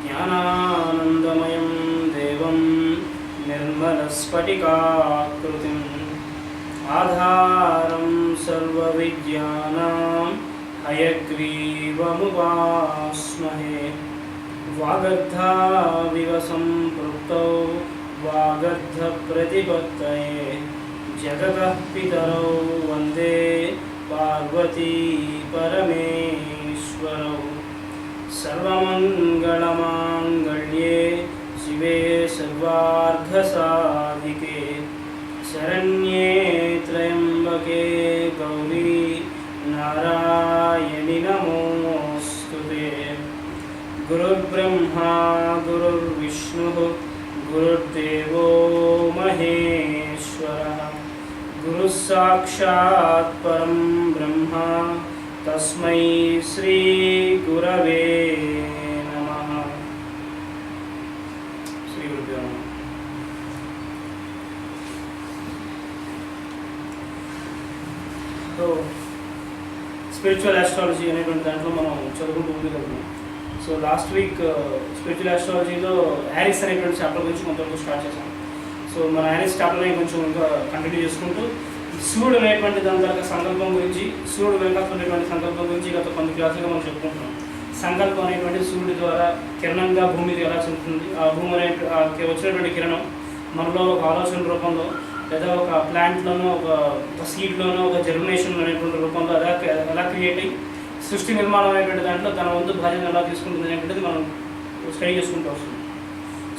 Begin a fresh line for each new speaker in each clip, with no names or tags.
ज्ञानानन्दमयं देवं निर्मलस्फटिकाकृतिम् आधारं सर्वविद्यानां हयग्रीवमुपास्महे। वागर्धाविव सम्पृक्तौ वागर्धप्रतिपत्तये जगतः पितरौ वन्दे पार्वती परमेश्वरौ। सर्वमङ्गलमाङ्गल्ये शिवे सर्वार्थसाधिके शरण्ये त्र्यम्बके गौरी नारायणि नमोऽस्तुते। गुरुर्ब्रह्मा गुरुर्विष्णुः गुरुर्देवो महेश्वरः गुरुः साक्षात् परं ब्रह्म तस्मै श्री गुरवे नमः। श्री गुरुभ्यो नमः। तो స్పిరిచువల్ ఆస్ట్రాలజీ అనేటువంటి దాంట్లో మనం చదువుకుంటూ ఉంది కదా. సో లాస్ట్ వీక్ స్పిరిచువల్ ఆస్ట్రాలజీలో హ్యారిస్ అనేటువంటి చాప్టర్ గురించి కొంతవరకు స్టార్ట్ చేశాం. సో మన హ్యారిస్ చాప్టర్ని కొంచెం ఇంకా కంటిన్యూ చేసుకుంటూ సూర్యుడు అనేటువంటి దాని తర్వాత సంకల్పం గురించి, సూర్యుడు వెనక ఉన్నటువంటి సంకల్పం గురించి గత కొన్ని క్లాసులుగా మనం చెప్పుకుంటున్నాం. సంకల్పం అనేటువంటి సూర్యుడి ద్వారా కిరణంగా భూమికి ఎలా చెందుతుంది, ఆ భూమి అనే వచ్చినటువంటి కిరణం మనలో ఒక ఆలోచన రూపంలో లేదా ఒక ప్లాంట్లోనో ఒక సీడ్లోనో ఒక జర్మినేషన్ అనేటువంటి రూపంలో ఎలా క్రియేట్ అయ్యి సృష్టి నిర్మాణం అనేటువంటి దాంట్లో తన వంతు బాధ్యత ఎలా తీసుకుంటుంది అనేటువంటిది మనం స్టడీ చేసుకుంటూ వస్తుంది.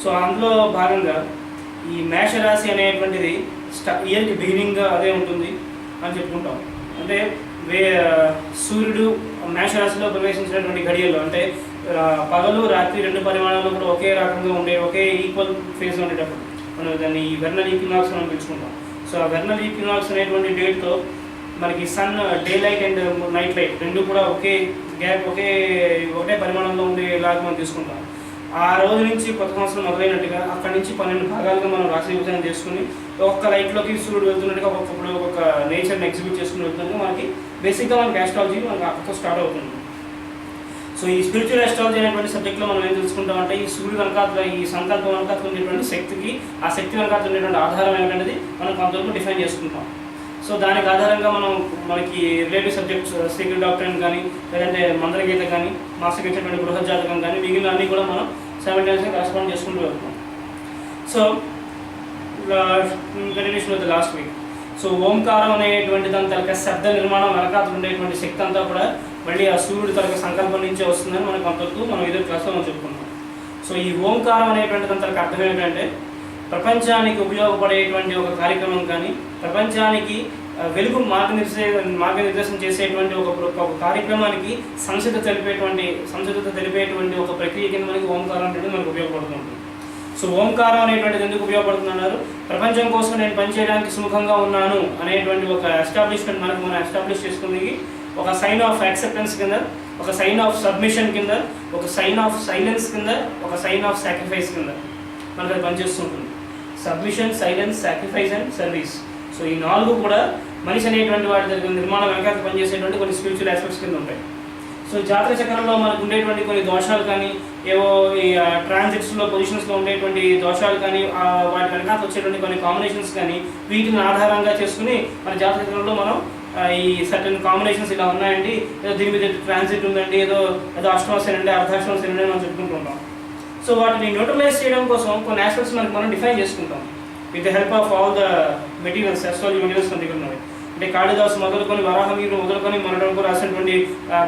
సో అందులో భాగంగా ఈ మేషరాశి అనేటువంటిది ఇయర్కి బిగినింగ్గా అదే ఉంటుంది అని చెప్పుకుంటాం. అంటే సూర్యుడు మేషరాశిలో ప్రవేశించినటువంటి గడియల్లో, అంటే పగలు రాత్రి రెండు పరిమాణాలు కూడా ఒకే రకంగా ఉండే, ఒకే ఈక్వల్ ఫేజ్ ఉండేటప్పుడు మనం దాన్ని ఈ వెర్నల్ ఈక్వినాక్స్ మనం పిలుచుకుంటాం. సో ఆ వెర్నల్ ఈక్వినాక్స్ అనేటువంటి డేట్తో మనకి sun day light and night light రెండు కూడా ఒకే గ్యాప్ ఒకటే పరిమాణంలో ఉండేలాగా మనం తీసుకుంటాం. ఆ రోజు నుంచి కొత్త సంవత్సరం మొదలైనట్టుగా అక్కడి నుంచి 12 భాగాలుగా మనం రాశి విభజన చేసుకుని ఒక్కొక్క లైట్లోకి సూర్యుడు వెళ్తున్నట్టుగా ఒక్కొక్క నేచర్ని ఎగ్జిబిట్ చేసుకుని వెళ్తున్నట్టుగా మనకి బేసిక్గా మనకి ఆస్ట్రాలజీ మనకి అక్కడితో స్టార్ట్ అవుతుంది. సో ఈ స్పిరిచువల్ ఆస్ట్రాలజీ అనేటువంటి సబ్జెక్ట్లో మనం ఏం తెలుసుకుంటామంటే ఈ సూర్యుడు వెనకాల ఈ సంకల్పం వెనకాల ఉండేటువంటి శక్తికి, ఆ శక్తి వెనకాల ఉండేటువంటి ఆధారం ఏమిటనేది మనం కొంతవరకు డిఫైన్ చేసుకుంటాం. సో దానికి ఆధారంగా మనకి రిలేటివ్ సబ్జెక్ట్స్ సీక్రెట్ డాక్టరీన్ కానీ, లేదంటే మంత్రగీత కానీ, మాస్టర్కి ఇచ్చినటువంటి బృహజ్జాతకం కానీ, మిగిలిన అన్నీ కూడా మనం సైమల్టేనియస్గా కరెస్పాండ్ చేసుకుంటూ వెళ్తాం. So continuation with last week. So ఓంకారం అనేటువంటి దాని తరగ శబ్ద నిర్మాణం వెనకాతలు ఉండేటువంటి శక్తి అంతా కూడా మళ్ళీ ఆ సూర్యుడి తరగ సంకల్పం నుంచే వస్తుందని మనకు కొంతవరకు మనం ఇదే క్లాస్లో మనం చెప్పుకున్నాం. సో ఈ ఓంకారం అనేటువంటి దాని తరగ అర్థం ఏంటంటే ప్రపంచానికి ఉపయోగపడేటువంటి ఒక కార్యక్రమం కానీ, ప్రపంచానికి వెలుగు మార్గనిర్దేశం చేసేటువంటి ఒక కార్యక్రమానికి సంసిద్ధత తెలిపేటువంటి ఒక ప్రక్రియ కింద మనకి ఓంకారం అనేది మనకు ఉపయోగపడుతుంది. సో ఓంకారం అనేటువంటిది ఎందుకు ఉపయోగపడుతున్నారు? ప్రపంచం కోసం నేను పనిచేయడానికి సుముఖంగా ఉన్నాను అనేటువంటి ఒక ఎస్టాబ్లిష్మెంట్ మనం ఎస్టాబ్లిష్ చేసుకుని ఒక సైన్ ఆఫ్ యాక్సెప్టెన్స్ కింద, ఒక సైన్ ఆఫ్ సబ్మిషన్ కింద, ఒక సైన్ ఆఫ్ సైలెన్స్ కింద, ఒక సైన్ ఆఫ్ సాక్రిఫైస్ కింద మనకు అది పనిచేస్తుంటుంది. Submission, silence, sacrifice and service. So ఈ 4 కూడా మనిషి అనేటువంటి వాటి దగ్గర నిర్మాణం వెనకాల పనిచేసేటువంటి కొన్ని స్పిరిచువల్ ఆస్పెక్ట్స్ కింద ఉంటాయి. సో జాతక చక్రంలో మనకు ఉండేటువంటి కొన్ని దోషాలు కానీ, ఏవో ఈ ట్రాన్సిట్స్లో పొజిషన్స్లో ఉండేటువంటి దోషాలు కానీ, వాటి వెనకాల వచ్చేటువంటి కొన్ని కాంబినేషన్స్ కానీ, వీటిని ఆధారంగా చేసుకుని మన జాతక చక్రంలో మనం ఈ సర్టన్ కాంబినేషన్స్ ఇలా ఉన్నాయండి, ఏదో దీని మీద ట్రాన్సిట్ ఉందండి, ఏదో అష్టమ శని అండి, అర్ధాష్టమ శని అండి మనం చెప్పుకుంటుంటాం. సో వాటిని న్యూట్రలైజ్ చేయడం కోసం కొన్ని ఆస్పెక్ట్స్ మనం డిఫైన్ చేసుకుంటాం with the help of all the materials, astrology materials మన దగ్గర ఉన్నాయి. అంటే కాళిదాసు మొదలుకొని, వరాహమిహిరుడు మొదలుకొని మనకు రాసినటువంటి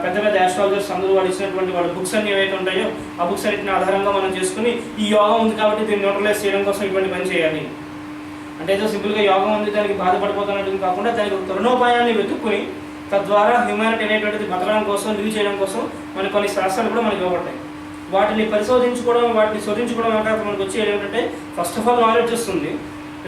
పెద్ద ఆస్ట్రాలజర్స్ అందరూ వాళ్ళు ఇచ్చినటువంటి వాళ్ళ బుక్స్ అన్ని ఏవైతే ఉంటాయో ఆ బుక్స్ అన్నింటిని ఆధారంగా మనం చేసుకుని ఈ యోగం ఉంది కాబట్టి దీన్ని న్యూట్రలైజ్ చేయడం కోసం ఇటువంటి పని చేయాలి. అంటే ఏదో సింపుల్గా యోగం ఉంది దానికి బాధపడిపోతున్నట్టు కాకుండా దానికి ఒక తరుణోపాయాన్ని వెతుక్కుని తద్వారా హ్యూమానిటీ అనేటువంటిది బతకడం కోసం లీవ్ చేయడం కోసం మనకి కొన్ని శాస్త్రాలు కూడా మనకి ఇవ్వబడ్డాయి. వాటిని పరిశోధించుకోవడం వాటిని శోధించుకోవడం వెనక మనకు వచ్చేది ఏంటంటే ఫస్ట్ ఆఫ్ ఆల్ నాలెడ్జ్ వస్తుంది,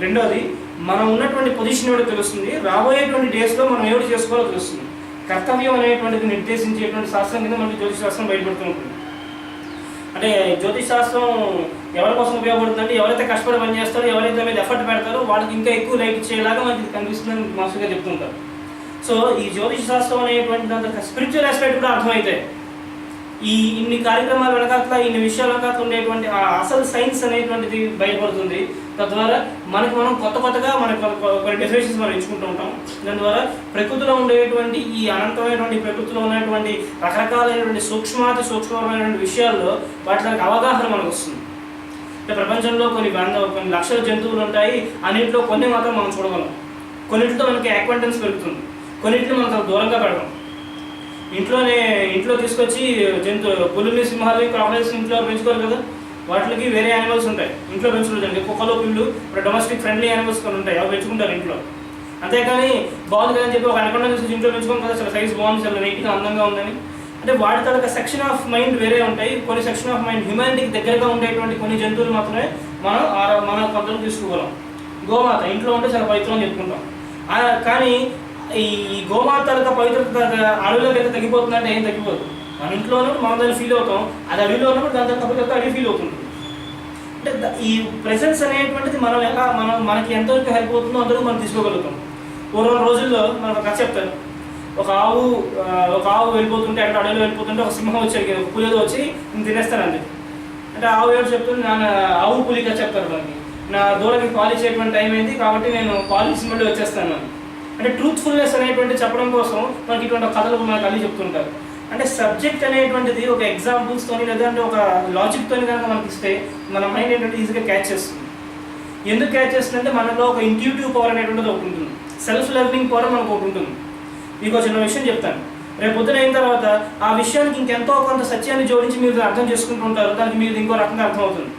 రెండోది మనం ఉన్నటువంటి పొజిషన్ ఏమిటో తెలుస్తుంది, రాబోయేటువంటి డేస్లో మనం ఏమిటి చేసుకోవాలో తెలుస్తుంది. కర్తవ్యం అనేటువంటిది నిర్దేశించేటువంటి శాస్త్రం కింద మనకి జ్యోతిష్ శాస్త్రం బయటపడుతూ ఉంటుంది. అంటే జ్యోతిష్ శాస్త్రం ఎవరి కోసం ఉపయోగపడుతుందంటే ఎవరైతే కష్టపడి పని చేస్తారో ఎవరైతే మీద ఎఫర్ట్ పెడతారో వాళ్ళకి ఇంకా ఎక్కువ లైట్ ఇచ్చేలాగా మనకి కనిపిస్తుందని మాస్టర్గా చెప్తుంటారు. సో ఈ జ్యోతిష్ శాస్త్రం అనేటువంటి దాంట్లో స్పిరిచువల్ ఆస్పెక్ట్ కూడా అర్థమైతే ఈ ఇన్ని కార్యక్రమాల వెనకాల ఇన్ని విషయాల వెనకాల ఉండేటువంటి ఆ అసలు సైన్స్ అనేటువంటిది బయటపడుతుంది. తద్వారా మనం కొత్తగా మనకు కొన్ని డెఫినేషన్స్ మనం ఎంచుకుంటూ ఉంటాం. దాని ద్వారా ప్రకృతిలో ఉండేటువంటి ఈ అనంతమైనటువంటి ప్రకృతిలో ఉన్నటువంటి రకరకాలైనటువంటి సూక్ష్మమైనటువంటి విషయాల్లో వాటికి అవగాహన మనకు వస్తుంది. అంటే ప్రపంచంలో కొన్ని లక్షల జంతువులు ఉంటాయి, అన్నింటిలో కొన్ని మాత్రం మనం చూడగలం, కొన్నింటితో మనకి యాక్వెంటెన్స్ పెరుగుతుంది, కొన్నింటిని మనం దూరంగా పెడతాం. ఇంట్లో తీసుకొచ్చి పులుల్ని సింహాలు క్రాకడైల్స్ ఇంట్లో పెంచుకోరు కదా, వాటికి వేరే యానిమల్స్ ఉంటాయి ఇంట్లో పెంచుకుంటారు. కుక్కలు పిల్లు ఇప్పుడు డొమెస్టిక్ ఫ్రెండ్లీ యానిమల్స్ కొన్ని ఉంటాయి, అవి పెంచుకుంటారు ఇంట్లో. అంతేకాని బాగుంది కదని చెప్పి ఒక అనకొండ తీసుకొచ్చి ఇంట్లో పెంచుకోం కదా, చాలా సైజ్ బాగుంది, చాలా నీట్గా అందంగా ఉందని. అంటే వాటి తరగతి సెక్షన్ ఆఫ్ మైండ్ వేరే ఉంటాయి, కొన్ని సెక్షన్ ఆఫ్ మైండ్ హ్యూమానిటీకి దగ్గరగా ఉండేటువంటి కొన్ని జంతువులు మాత్రమే మన కొంతలో తీసుకోగలం. గోమాత ఇంట్లో ఉంటే చాలా పవిత్రం అని చెప్పుకుంటాం. కానీ ఈ గోమాత పవిత్రత అడవిలోకి అయితే తగ్గిపోతుందంటే ఏం తగ్గిపోదు. మన ఇంట్లో ఉన్నప్పుడు మనం దాన్ని ఫీల్ అవుతాం, అది అడవిలో ఉన్నప్పుడు దాని తగ్గిపోతే అడవి ఫీల్ అవుతుంది. అంటే ఈ ప్రెసెన్స్ అనేటువంటిది మనకి ఎంతవరకు హెల్ప్ అవుతుందో అంతవరకు మనం తీసుకోగలుగుతాం. పూర్వం రోజుల్లో మనకు కథ చెప్తారు, ఒక ఆవు వెళ్ళిపోతుంటే అక్కడ అడవిలో వెళ్ళిపోతుంటే ఒక సింహం వచ్చి పులితో వచ్చి నేను తినేస్తానండి. అంటే ఆవు ఏడు చెప్తుంది, ఆవు పులిగా చెప్తారు మనకి, నా దూడకి పాలు ఇచ్చేటువంటి టైం అయింది కాబట్టి నేను పాలు ఇచ్చి మళ్ళీ వచ్చేస్తాను. అంటే ట్రూత్ఫుల్నెస్ అనేటువంటి చెప్పడం కోసం మనకి ఇటువంటి కథలు మనకు అన్నీ చెప్తుంటారు. అంటే సబ్జెక్ట్ అనేటువంటిది ఒక ఎగ్జాంపుల్స్తోని లేదంటే ఒక లాజిక్తోని కనుక మనకి ఇస్తే మన మైండ్ ఏంటంటే ఈజీగా క్యాచ్ చేస్తుంది. ఎందుకు క్యాచ్ చేస్తుందంటే మనలో ఒక ఇంట్యూటివ్ పవర్ అనేటువంటిది ఒకటి ఉంటుంది, సెల్ఫ్ లెర్నింగ్ పవర్ మనకు ఒకటి ఉంటుంది. మీకు చిన్న విషయం చెప్తాను, రేపు పొద్దున అయిన తర్వాత ఆ విషయానికి ఇంకెంతో కొంత సత్యాన్ని జోడించి మీరు అర్థం చేసుకుంటూ ఉంటారు, దానికి మీరు ఇంకో రకంగా అర్థమవుతుంది.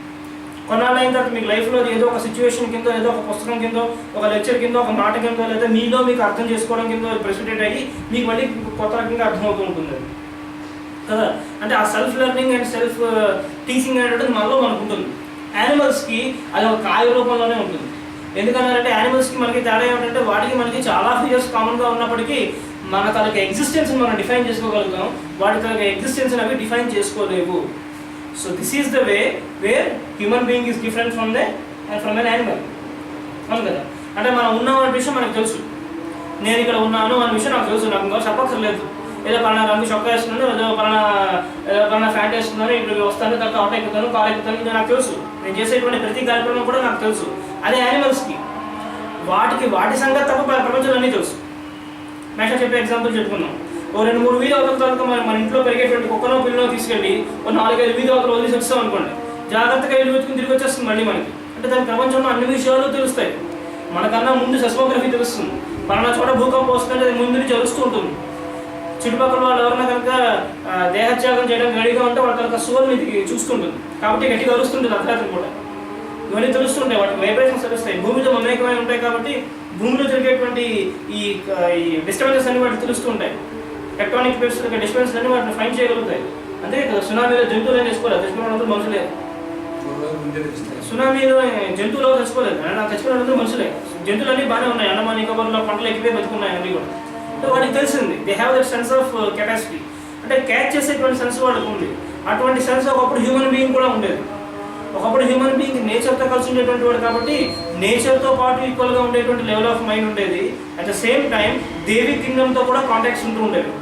కొన్నాళ్ళు అయిన తర్వాత మీకు లైఫ్లో ఏదో ఒక సిచ్యువేషన్ కింద, ఏదో ఒక పుస్తకం కింద, ఒక లెక్చర్ కింద, ఒక మాట కింద, లేదా మీలో మీకు అర్థం చేసుకోవడం కింద ప్రెసిడెంట్ అయ్యి మీకు మళ్ళీ కొత్త రకంగా అర్థమవుతూ ఉంటుంది కదా. అంటే ఆ self learning and self teaching అనేటువంటిది మనలో మనకు ఉంటుంది. యానిమల్స్కి అది ఒక కాయ రూపంలోనే ఉంటుంది. ఎందుకన్నారంటే యానిమల్స్కి మనకి తేడా ఏమిటంటే వాటికి మనకి చాలా ఫీచర్స్ కామన్గా ఉన్నప్పటికీ మన తనకి ఎగ్జిస్టెన్స్ని మనం డిఫైన్ చేసుకోగలుగుతాం, వాటి తనకి ఎగ్జిస్టెన్స్ని అవి define చేసుకోలేవు. So this is the way where human being is different from an animal. అవును కదా. అంటే మనం ఉన్న విషయం మనకు తెలుసు, నేను ఇక్కడ ఉన్నాను అనే విషయం నాకు తెలుసు, నాకు ఇంకా చెప్పక్కర్లేదు. ఏదో పలానా రంగు చొక్కా వేస్తున్నాను, ఏదో పలానా ఫ్యాంట్ వేస్తున్నాను, ఇప్పుడు వస్తాను, తర్వాత ఆటో ఎక్కుతాను, కార్ ఎక్కుతాను, ఇది నాకు తెలుసు. నేను చేసేటువంటి ప్రతి కార్యక్రమం కూడా నాకు తెలుసు. అదే యానిమల్స్కి వాటి సంగతి తప్ప ప్రపంచంలో అన్నీ తెలుసు. నెక్స్ట్ చెప్పే ఎగ్జాంపుల్ చెప్పుకున్నాం. ఓ 2-3 వీధి అవతల తర్వాత మన ఇంట్లో పెరిగేటువంటి కుక్కనో పిల్లనో తీసుకెళ్ళి ఓ 4-5 వీధి అవతల వదిలేసి వచ్చాం అనుకోండి, జాగ్రత్తగా ఇల్లు వెతుకుని తిరిగి వచ్చేస్తుంది మళ్ళీ మనకి. అంటే దాని ప్రపంచంలో అన్ని విషయాలు తెలుస్తాయి. మనకన్నా ముందు సెస్మోగ్రఫీ తెలుస్తుంది, పలానా చోట భూకంపం వస్తుందంటే అది ముందు నుంచి తెలుస్తూ ఉంటుంది. చుట్టుపక్కల వాళ్ళు ఎవరైనా కనుక దేహత్యాగం చేయడానికి రెడీగా ఉంటే వాళ్ళ కనుక సోల్ మీదకి చూస్తుంటుంది, కాబట్టి గట్టిగా అరుస్తుంటుంది అర్ధరాత్రి కూడా. ఇవన్నీ తెలుస్తుంటాయి, వాటికి వైబ్రేషన్స్ తెలుస్తాయి. భూమిలో మమేకమై ఉంటాయి కాబట్టి భూమిలో జరిగేటువంటి ఈ డిస్టర్బెన్సెస్ అన్ని వాటికి తెలుస్తూ ఉంటాయి. టెక్టానిక్ ప్లేట్స్ డిస్టర్బెన్స్ అన్ని వాటిని ఫైన్ చేయగలుగుతాయి. అంతే కదా. సునామీలో జంతువులు ఏం తెచ్చుకోలేదు, తెచ్చుకున్నప్పుడు మనుషులే. సునామీలో జంతువులు తెచ్చుకోలేదు, తెచ్చుకున్నప్పుడు మనుషులే. జంతువులన్నీ బాగానే ఉన్నాయి, అండమాన్ నికోబార్లో పంటలు ఎక్కిపోయి బతుకున్నాయి అన్నీ కూడా. అంటే వాటికి తెలిసింది, they have that sense of capacity. అంటే క్యాచ్ చేసేటువంటి సెన్స్ వాళ్ళకి ఉంది. అటువంటి సెన్స్ ఒకప్పుడు హ్యూమన్ బీయింగ్ కూడా ఉండేది. ఒకప్పుడు హ్యూమన్ బీయింగ్ నేచర్తో కలిసి ఉండేటువంటి వాడు కాబట్టి నేచర్తో పాటు ఈక్వల్గా ఉండేటువంటి లెవెల్ ఆఫ్ మైండ్ ఉండేది. అట్ ద సేమ్ టైం దేవి కింగ్డమ్తో కూడా కాంటాక్ట్స్ ఉంటూ ఉండేవి.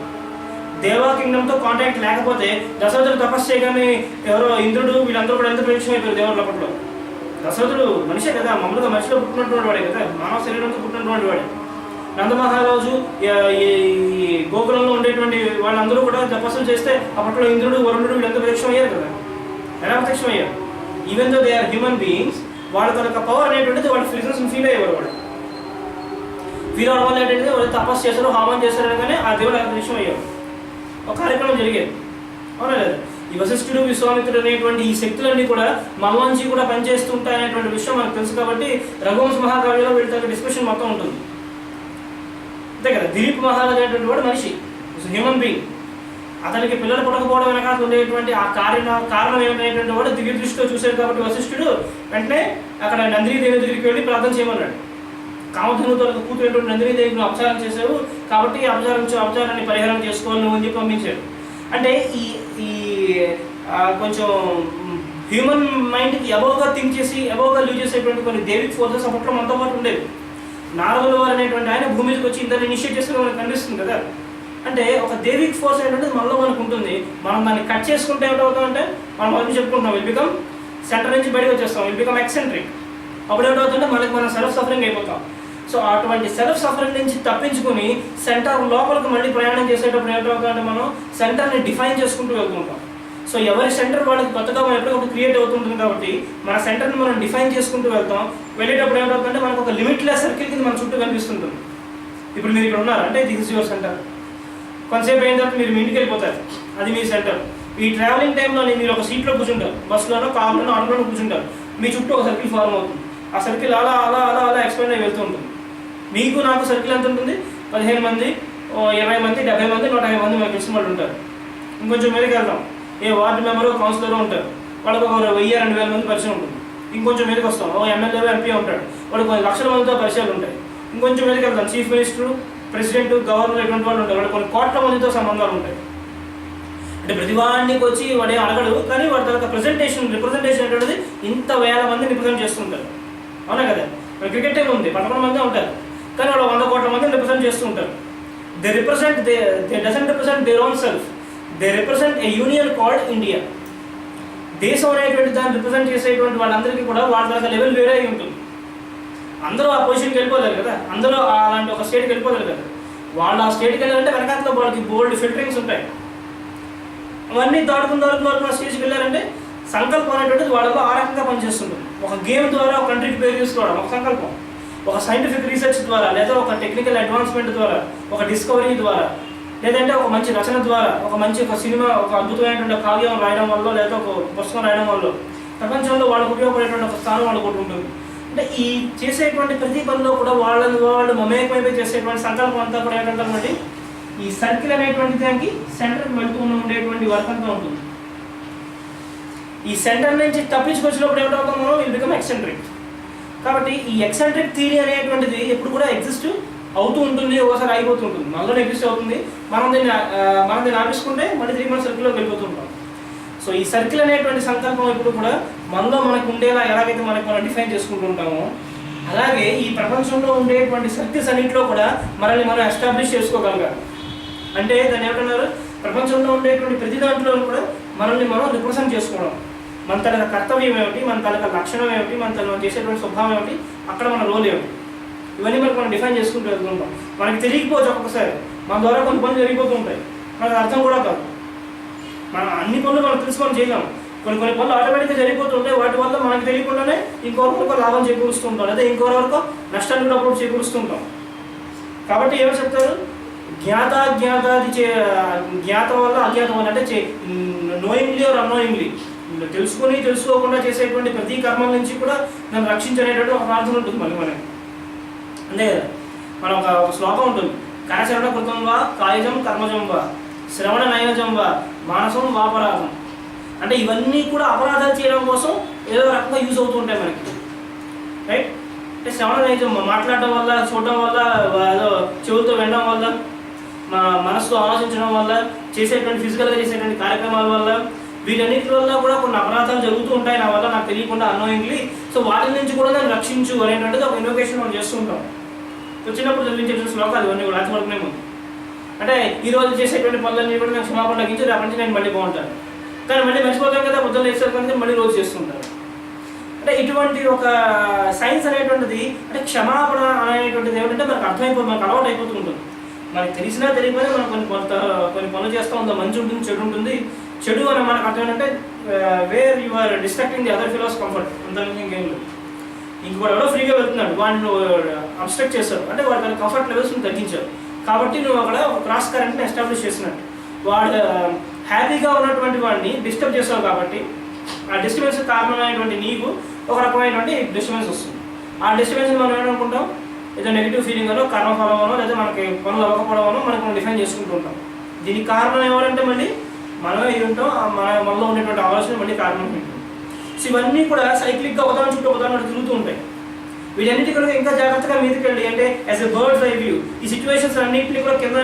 దేవా కింగ్డమ్తో కాంటాక్ట్ లేకపోతే దశరథుడు తపస్సు చేయగానే ఎవరో ఇంద్రుడు వీళ్ళందరూ కూడా ఎంత ప్రత్యక్షమైపోయారు దేవుళ్ళ అప్పట్లో. దశరథుడు మనిషే కదా, మామూలుగా మనిషిలో పుట్టినటువంటి వాడే కదా, మానవ శరీరంతో పుట్టినటువంటి వాడే. నందమహారాజు ఈ గోకులంలో ఉండేటువంటి వాళ్ళందరూ కూడా తపస్సులు చేస్తే అప్పట్లో ఇంద్రుడు వరుణుడు వీళ్ళంతా ప్రత్యక్షం అయ్యారు కదా. ఎలా ప్రత్యక్షం అయ్యారు? Even though they are human beings, వాళ్ళ తనక పవర్ అనేటువంటిది వాళ్ళ ఫిజికల్స్ని ఫీల్ అయ్యేవారు. వాళ్ళు ఫీల్ అవడం వల్ల ఏంటంటే వాళ్ళు తపస్సు చేశారు, హామం చేశారు కానీ ఆ దేవుడు ప్రత్యక్షం అయ్యారు. ఒక కార్యక్రమం జరిగేది, అవునా లేదు? ఈ వశిష్ఠుడు విశ్వామిత్రుడు అనేటువంటి ఈ శక్తులన్నీ కూడా మనలోంచి కూడా పనిచేస్తుంటాయి అనేటువంటి విషయం మనకు తెలుసు. కాబట్టి రఘువంశ మహాకావ్యంలో వీళ్ళతో డిస్కషన్ మొత్తం ఉంటుంది. అంతే కదా, దిలీప్ మహారాజ్ అనేటువంటి వాడు మనిషి, హ్యూమన్ బీయింగ్. అతనికి పిల్లలు పుట్టకపోవడం వెనకాల ఉండేటువంటి ఆ కారణం ఏమైనటువంటి వాడు దివ్య దృష్టితో చూశాడు. కాబట్టి వశిష్ఠుడు వెంటనే అక్కడ నందినీదేవి దగ్గరికి వెళ్ళి ప్రార్థన చేయమన్నాడు. కామధనుతో కూతురేటువంటి నందినీదేవిని అపచారం చేశావు, కాబట్టి అపచారాన్ని పరిహారం చేసుకోవాలి నువ్వు అని చెప్పి పంపించాడు. అంటే ఈ కొంచెం హ్యూమన్ మైండ్కి అబోవ్గా థింక్ చేసి అబోవ్గా లీవ్ చేసేటువంటి కొన్ని దేవిక్ ఫోర్సెస్ అప్పట్లో మనతో పాటు ఉండేవి. నారదుల వారు అనేటువంటి ఆయన భూమి మీదకి వచ్చి ఇంత ఇనిషియేట్ చేస్తే మనకు కనిపిస్తుంది కదా. అంటే ఒక దేవిక్ ఫోర్స్ ఏంటంటే మనలో మనకు ఉంటుంది. మనం దాన్ని కట్ చేసుకుంటే ఏమిటవుతామంటే మనం మొదటి చెప్పుకుంటున్నాం, విల్ బికమ్ సెంటర్ నుంచి బయటకు వచ్చేస్తాం, విల్ బికమ్ ఎక్సెంట్రిక్. అప్పుడు ఏమిటవుతుంటే మనకి మనం సెల్ఫ్ సఫరింగ్ అయిపోతాం. సో అటువంటి సెల్ఫ్ సఫరింగ్ నుంచి తప్పించుకొని సెంటర్ లోపలికి మళ్ళీ ప్రయాణం చేసేటప్పుడు ఏమిటవుతుందంటే మనం సెంటర్ని డిఫైన్ చేసుకుంటూ వెళ్తుంటాం. సో ఎవరి సెంటర్ వాళ్ళకి కొత్తగా మనం ఎప్పుడొకటి క్రియేట్ అవుతుంటుంది. కాబట్టి మన సెంటర్ని మనం డిఫైన్ చేసుకుంటూ వెళ్తాం. వెళ్ళేటప్పుడు ఏమిటవుతుందంటే మనకు ఒక లిమిట్లెస్ సర్కిల్ కింద మన చుట్టూ కనిపిస్తుంటుంది. ఇప్పుడు మీరు ఇక్కడ ఉన్నారు అంటే దిస్ ఇస్ యువర్ సెంటర్. కొంతసేపు అయిన తర్వాత మీరు మీ ఇంటికి వెళ్ళిపోతారు, అది మీ సెంటర్. ఈ ట్రావెలింగ్ టైంలో మీరు ఒక సీట్లో కూర్చుంటారు, బస్సులోనో కార్లోనో ఆటోలోనో కూర్చుంటారు. మీ చుట్టూ ఒక సర్కిల్ ఫార్మ్ అవుతుంది. ఆ సర్కిల్ అలా అలా అలా అలా ఎక్స్పాండ్ అయ్యి వెళ్తూ ఉంటుంది. మీకు నాకు సర్కిల్ ఎంత ఉంటుంది? 15 మంది, 20 మంది, 70 మంది, 150 మంది మనకు తెలిసిన వాళ్ళు ఉంటారు. ఇంకొంచెం మీదకి వెళ్దాం, ఏ వార్డు మెంబరు కౌన్సిలరు ఉంటారు, వాళ్ళకి ఒక 1000-2000 మంది పరిచయం ఉంటుంది. ఇంకొంచెం మీదకి వస్తాం, ఓ ఎమ్మెల్యే ఎంపీ ఉంటాడు, వాళ్ళకి కొన్ని లక్షల మందితో పరిచయాలు ఉంటాయి. ఇంకొంచెం మీదకి వెళ్తాం, చీఫ్ మినిస్టర్, ప్రెసిడెంట్, గవర్నర్ ఇటువంటి వాళ్ళు ఉంటారు, వాళ్ళు కొన్ని కోట్ల మందితో సంబంధాలు ఉంటాయి. అంటే ప్రతి వాడికి వచ్చి వాడే అడగడు, కానీ వాడి తర్వాత రిప్రజెంటేషన్ అనేది ఇంత వేల మందిని రిప్రజెంట్ చేస్తుంటారు. అవునా కదా? క్రికెట్ టీం ఉంది, 11 మంది ఉంటారు, కానీ వాళ్ళు 100 కోట్ల మందిని రిప్రజెంట్ చేస్తూ ఉంటారు. They doesn't represent there own self, they represent A union called India. దేశం అనేటువంటి దాన్ని రిప్రజెంట్ చేసేటువంటి వాళ్ళందరికీ కూడా వాళ్ళ తర్వాత లెవెల్ వేరే అయి ఉంటుంది. అందరూ ఆ పొజిషన్కి వెళ్ళిపోలేరు కదా, అందరూ అలాంటి ఒక స్టేట్కి వెళ్ళిపోలేరు కదా. వాళ్ళు ఆ స్టేట్కి వెళ్ళాలంటే వెనకాల వాళ్ళకి బోల్డ్ ఫిల్టరింగ్స్ ఉంటాయి. అవన్నీ దాడుకున్న స్టేజ్కి వెళ్ళారంటే సంకల్పం అనేటువంటిది వాళ్ళలో ఆ రకంగా పనిచేస్తుంటుంది. ఒక గేమ్ ద్వారా ఒక కంట్రీకి పేరు తీసుకోవడం ఒక సంకల్పం, ఒక సైంటిఫిక్ రీసెర్చ్ ద్వారా, లేదా ఒక టెక్నికల్ అడ్వాన్స్మెంట్ ద్వారా, ఒక డిస్కవరీ ద్వారా, లేదంటే ఒక మంచి రచన ద్వారా, ఒక సినిమా, ఒక అద్భుతమైనటువంటి కావ్యం రాయడం వల్ల, లేదా ఒక పుస్తకం రాయడం వల్ల ప్రపంచంలో వాళ్ళకు ఉపయోగపడేటువంటి ఒక స్థానం వాళ్ళకు ఒకటి ఉంటుంది. అంటే ఈ చేసేటువంటి ప్రతి పనిలో కూడా వాళ్ళు మమేకమైపోయి చేసేటువంటి సంకల్పం అంతా కూడా ఏంటంటే ఈ సర్కిల్ అనేటువంటి దానికి సెంటర్కి వెళ్తూ ఉండేటువంటి వర్క్ అంతా ఉంటుంది. ఈ సెంటర్ నుంచి తప్పించుకొచ్చినప్పుడు ఏమిటవుతాం మనం, విల్ బికమ్ ఎక్సెంట్రిక్. కాబట్టి ఈ ఎక్సెంట్రిక్ థియరీ అనేటువంటిది ఎప్పుడు కూడా ఎగ్జిస్ట్ అవుతూ ఉంటుంది, ఒకసారి అయిపోతుంటుంది, మనలో ఎగ్జిస్ట్ అవుతుంది. మనం దీన్ని ఆపించుకుంటే మళ్ళీ 3 మంత్స్ సర్కిల్లోకి వెళ్ళిపోతుంటాం. సో ఈ సర్కిల్ అనేటువంటి సంకల్పం ఎప్పుడు కూడా మనలో మనకు ఉండేలా ఎలాగైతే మనం డిఫైన్ చేసుకుంటూ ఉంటామో, అలాగే ఈ ప్రపంచంలో ఉండేటువంటి సర్కిల్స్ అన్నింటిలో కూడా మనల్ని మనం ఎస్టాబ్లిష్ చేసుకోగలగాలి. అంటే దాన్ని ఏమంటున్నారు, ప్రపంచంలో ఉండేటువంటి ప్రతి దాంట్లో కూడా మనల్ని మనం రిప్రజెంట్ చేసుకోవడం. మన తన కర్తవ్యం ఏమిటి, మన తన లక్షణం ఏమిటి, మనం చేసేటువంటి స్వభావం ఏమిటి, అక్కడ మన రోల్ ఏమిటి, ఇవన్నీ మనం డిఫైన్ చేసుకుంటూ వెళ్తుంటాం. మనకి తెలియకపోవచ్చు ఒక్కొక్కసారి, మన ద్వారా కొన్ని పనులు జరిగిపోతూ ఉంటాయి, మనకు అర్థం కూడా కాదు. మనం అన్ని పనులు మనం తెలుసుకొని చేయలేము. కొన్ని పనులు ఆటోమేటిక్గా జరిగిపోతుంటాయి, వాటి వల్ల మనకు తెలియకుండానే ఇంకొకరికి లాభం చేకూరుస్తూ ఉంటాం, లేదా ఇంకొకరికి నష్టాన్ని కూడా అప్పుడు చేకూరుస్తుంటాం. కాబట్టి ఏమో చెప్తారు, జ్ఞాత వల్ల అజ్ఞాతం వల్ల, అంటే నోయింగ్లీ ఆర్ అన్నోయింగ్లీ, తెలుసుకోకుండా చేసేటువంటి ప్రతి కర్మల నుంచి కూడా నన్ను రక్షించనేటువంటి ఒక ప్రార్థన ఉంటుంది మళ్ళీ మనకి. అంతే కదా, మన ఒక శ్లోకం ఉంటుంది, కరచరణ కృతం వా కాయజం కర్మజం వా శ్రవణ నయనజం వా మానసం వాపరాధం. అంటే ఇవన్నీ కూడా అపరాధాలు చేయడం కోసం ఏదో రకంగా యూజ్ అవుతూ ఉంటాయి మనకి, రైట్? అంటే శ్రవణ నైజం మాట్లాడడం వల్ల, చూడడం వల్ల, ఏదో చెవులతో వినడం వల్ల, మా మనసుతో ఆలోచించడం వల్ల, చేసేటువంటి ఫిజికల్గా చేసేటువంటి కార్యక్రమాల వల్ల, వీటన్నిటి వల్ల కూడా కొన్ని అపరాధాలు జరుగుతూ ఉంటాయి నా వల్ల, నాకు తెలియకుండా అన్నోయింగ్లీ. సో వాటి నుంచి కూడా నేను రక్షించు అనేటువంటిది ఒక ఇన్వోకేషన్ మనం చేస్తూ ఉంటాం. వచ్చినప్పుడు చదివించేటువంటి శ్లోకాలు ఇవన్నీ కూడా రాత్రి ముందు. అంటే ఈ రోజు చేసేటువంటి పనులన్నీ కూడా నేను క్షమాపణ తగ్గించి రేపటి నుంచి నేను మళ్ళీ బాగుంటాను, కానీ మళ్ళీ మర్చిపోతాం కదా, పొద్దున్న వేసారు కానీ మళ్ళీ రోజు చేస్తుంటారు. అంటే ఇటువంటి ఒక సైన్స్ అనేటువంటిది, అంటే క్షమాపణ అనేటువంటిది ఏమిటంటే మనకు అర్థమైపోతుంది, మనకు అలవాటు అయిపోతూ ఉంటుంది. మనకు తెలిసినా తెలియకపోయినా మనం కొన్ని పనులు చేస్తూ ఉంటాం, మంచి ఉంటుంది, చెడు ఉంటుంది. చెడు అని మనకు అర్థం ఏంటంటే where you are distracting the other fellows comfort, అంతకు ఇంకేం లేదు. ఇంకోటి ఎవడో ఫ్రీగా వెళ్తున్నాడు, వాడిని అబ్స్ట్రక్ట్ చేస్తారు, అంటే వాడి తన కంఫర్ట్ లెవెల్స్ని తగ్గించారు. కాబట్టి నువ్వు అక్కడ ఒక క్రాస్ కరెంట్ని ఎస్టాబ్లిష్ చేసినట్టు. వాడు హ్యాపీగా ఉన్నటువంటి వాడిని డిస్టర్బ్ చేస్తావు కాబట్టి ఆ డిస్టర్బెన్స్ కారణమైనటువంటి నీకు ఒక రకమైనటువంటి డిస్టర్బెన్స్ వస్తుంది. ఆ డిస్టర్బెన్స్ మనం ఏమనుకుంటాం, ఏదో నెగిటివ్ ఫీలింగ్ అనో కర్మఫలం అనో లేదా మనకి పనులు అవ్వకపోవడం అనో మనం డిఫైన్ చేసుకుంటూ ఉంటాం. దీనికి కారణం ఎవరంటే మళ్ళీ మనమే ఇది ఉంటాం, మనలో ఉండేటువంటి ఆలోచన మళ్ళీ కారణం ఉంటాం. సో ఇవన్నీ కూడా సైక్లిక్గా ఒకదాని చుట్టూ ఒకదాని తిరుగుతూ ఉంటాయి. వీటన్నిటి కనుక ఇంకా జాగ్రత్తగా మీదకి వెళ్ళి అంటే as a bird's eye view ఈ సిచ్యువేషన్స్ అన్నింటినీ కూడా కింద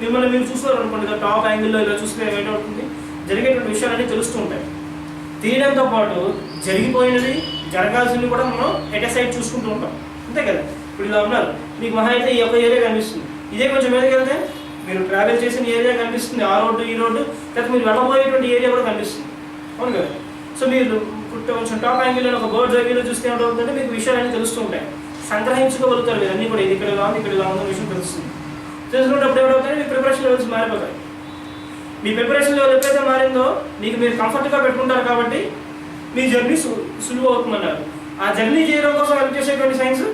మిమ్మల్ని మీరు చూస్తున్నారు అనుకోండి, టాప్ యాంగిల్లో ఇలా చూస్తే ఏమవుతుంది, జరిగేటువంటి విషయాలన్నీ తెలుస్తూ ఉంటాయి. తీయడంతో పాటు జరిగిపోయినది జరగాల్సింది కూడా మనం ఎట్ ఎ సైడ్ చూసుకుంటూ ఉంటాం, అంతే కదా. ఇప్పుడు ఇలా ఉన్నారు, మీకు మహా అయితే ఈ యొక్క ఏరియా కనిపిస్తుంది, ఇదే కొంచెం మీదకి వెళ్తే మీరు ట్రావెల్ చేసిన ఏరియా కనిపిస్తుంది, ఆ రోడ్డు ఈ రోడ్డు, లేకపోతే మీరు వెళ్ళబోయేటువంటి ఏరియా కూడా కనిపిస్తుంది, అవును కదా. సో మీరు కొంచెం టాప్ యాంగిల్లో ఒక బర్డ్స్ ఐ వ్యూలో చూస్తే ఏమవుతుందంటే మీకు విషయాలన్నీ తెలుస్తూ ఉంటాయి, సంగ్రహించుకోగలుగుతారు మీరు అన్నీ కూడా. ఇది ఇక్కడ ఇలా ఉంది, ఇక్కడ ఇలా ఉందన్న విషయం తెలుస్తుంది. తెలుసుకున్నప్పుడు ఏమవుతాయి, మీ ప్రిపరేషన్ లెవెల్స్ మారిపోతాయి. మీ ప్రిపరేషన్ లెవెల్ ఎప్పుడైతే మారిందో మీకు మీరు కంఫర్ట్గా పెట్టుకుంటారు కాబట్టి మీ జర్నీ సులువు అవుతుందన్నారు. ఆ జర్నీ చేయడం కోసం హెల్ప్ చేసేటువంటి సైన్స్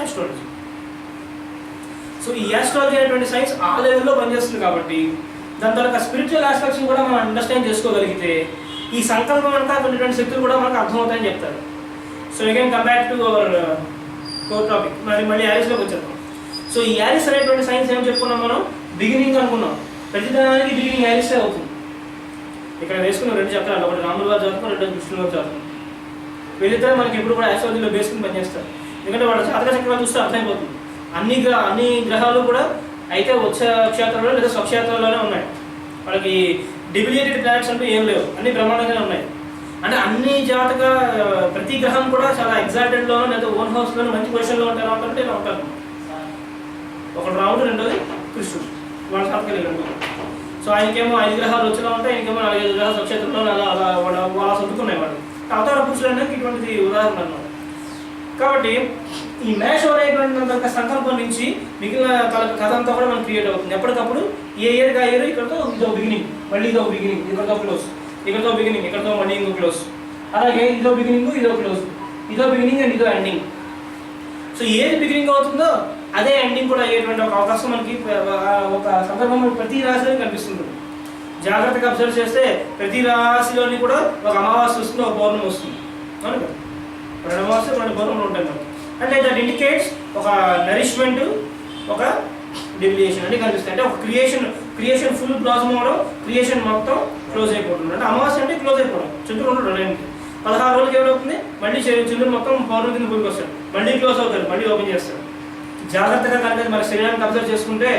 ఆస్ట్రాలజీ. సో ఈ ఆస్ట్రాలజీ అనేటువంటి సైన్స్ ఆ లెవెల్లో పనిచేస్తుంది కాబట్టి దాని తర్వాత స్పిరిచువల్ ఆస్పెక్ట్స్ కూడా మనం అండర్స్టాండ్ చేసుకోగలిగితే ఈ సంకల్పం అంతా ఉన్నటువంటి శక్తులు కూడా మనకు అర్థమవుతాయని చెప్తారు. So again come back to our core topic. మళ్ళీ యారిస్లోకి వచ్చేద్దాం. సో ఈ యారిస్ అనేటువంటి సైన్స్ ఏం చెప్పుకున్నాం మనం, బిగినింగ్ అనుకున్నాం. ప్రతిదానికి బిగినింగ్ యారిసే అవుతుంది. ఇక్కడ వేసుకున్న 2 చక్రాలు, ఒకటి రాములు గారు చదువుకుని, 2 కృష్ణుడు గారు చదువుకుని. వీళ్ళిద్దరూ మనకి ఎప్పుడు కూడా ఆస్ట్రాలజీలో బేసుకుని పనిచేస్తారు. ఎందుకంటే వాళ్ళ జాతక చక్రాలు చూస్తే అర్థమైపోతుంది. అన్ని గ్రహాలు కూడా అయితే ఉచ్చ క్షేత్రంలో లేదా స్వక్షేత్రంలోనే ఉన్నాయి. వాళ్ళకి డిబిలియేటెడ్ ప్లానెట్స్ అంటూ ఏం లేవు, అన్ని బ్రహ్మాండంగానే ఉన్నాయి. అంటే అన్ని జాతక ప్రతి గ్రహం కూడా చాలా ఎగ్జాల్టెడ్లోనో లేదా ఓన్ హౌస్లోనో మంచి పొజిషన్లో ఉంటారు అంటే ఇలా ఉంటారు. ఒకటి రాముడు, రెండోది కృష్ణుడు, వాళ్ళ జాతకాలు ఇలా ఉంటారు. సో ఆయనకేమో 5 గ్రహాలు వచ్చేలా ఉంటాయి, ఆయనకేమో 4-5 గ్రహాలు స్వక్షేత్రంలో అలా సర్దుకున్నాయి వాళ్ళు. అవతార పురుషులు అనేది ఇటువంటిది ఉదాహరణ అన్నమాట. కాబట్టి ఈ మేషం అనేటువంటి సంకల్పం నుంచి మిగిలిన కథ అంతా కూడా మనకు క్రియేట్ అవుతుంది. ఎప్పటికప్పుడు ఏ ఇయర్గా ఇయర్ ఇక్కడతో ఇదో బిగినింగ్, మళ్ళీ ఇదో బిగినింగ్, ఇక్కడతో క్లోజ్, ఇక్కడతో బిగినింగ్, ఇక్కడతో మళ్ళీ ఇంకో క్లోజ్, అలాగే ఇదో బిగినింగ్, ఇదో క్లోజ్, ఇదో బిగినింగ్ అండ్ ఇదో ఎండింగ్. సో ఏది బిగినింగ్ అవుతుందో అదే ఎండింగ్ కూడా అయ్యేటువంటి ఒక అవకాశం మనకి ఒక సందర్భం ప్రతి రాశిలో కనిపిస్తుంది. జాగ్రత్తగా అబ్జర్వ్ చేస్తే ప్రతి రాశిలోని కూడా ఒక అమావాస్య వస్తుంది, ఒక పౌర్ణమి వస్తుంది, అవును కదా. 2 అమావాస్య 2 పౌర్ణములు ఉంటాయి మనకి. అంటే దట్ ఇండికేట్స్ ఒక నరిష్మెంట్, ఒక డివియేషన్ అంటే కనిపిస్తాయి. అంటే ఒక క్రియేషన్ ఫుల్ బ్లాజమ్ అవడం, క్రియేషన్ మొత్తం క్లోజ్ అయిపోతుంది. అంటే అమావాస్య అంటే క్లోజ్ అయిపోవడం, చంద్రుడు ఉండడు. 16 రోజులకి ఏమవుతుంది, మళ్ళీ చంద్రుడు మొత్తం పౌర్ణమి కింద పూర్తికి వస్తాడు, మళ్ళీ క్లోజ్ అవుతాడు, మళ్ళీ ఓపెన్ చేస్తాడు. జాగ్రత్తగా కనుక మన శరీరానికి అబ్జర్వ్ చేసుకుంటే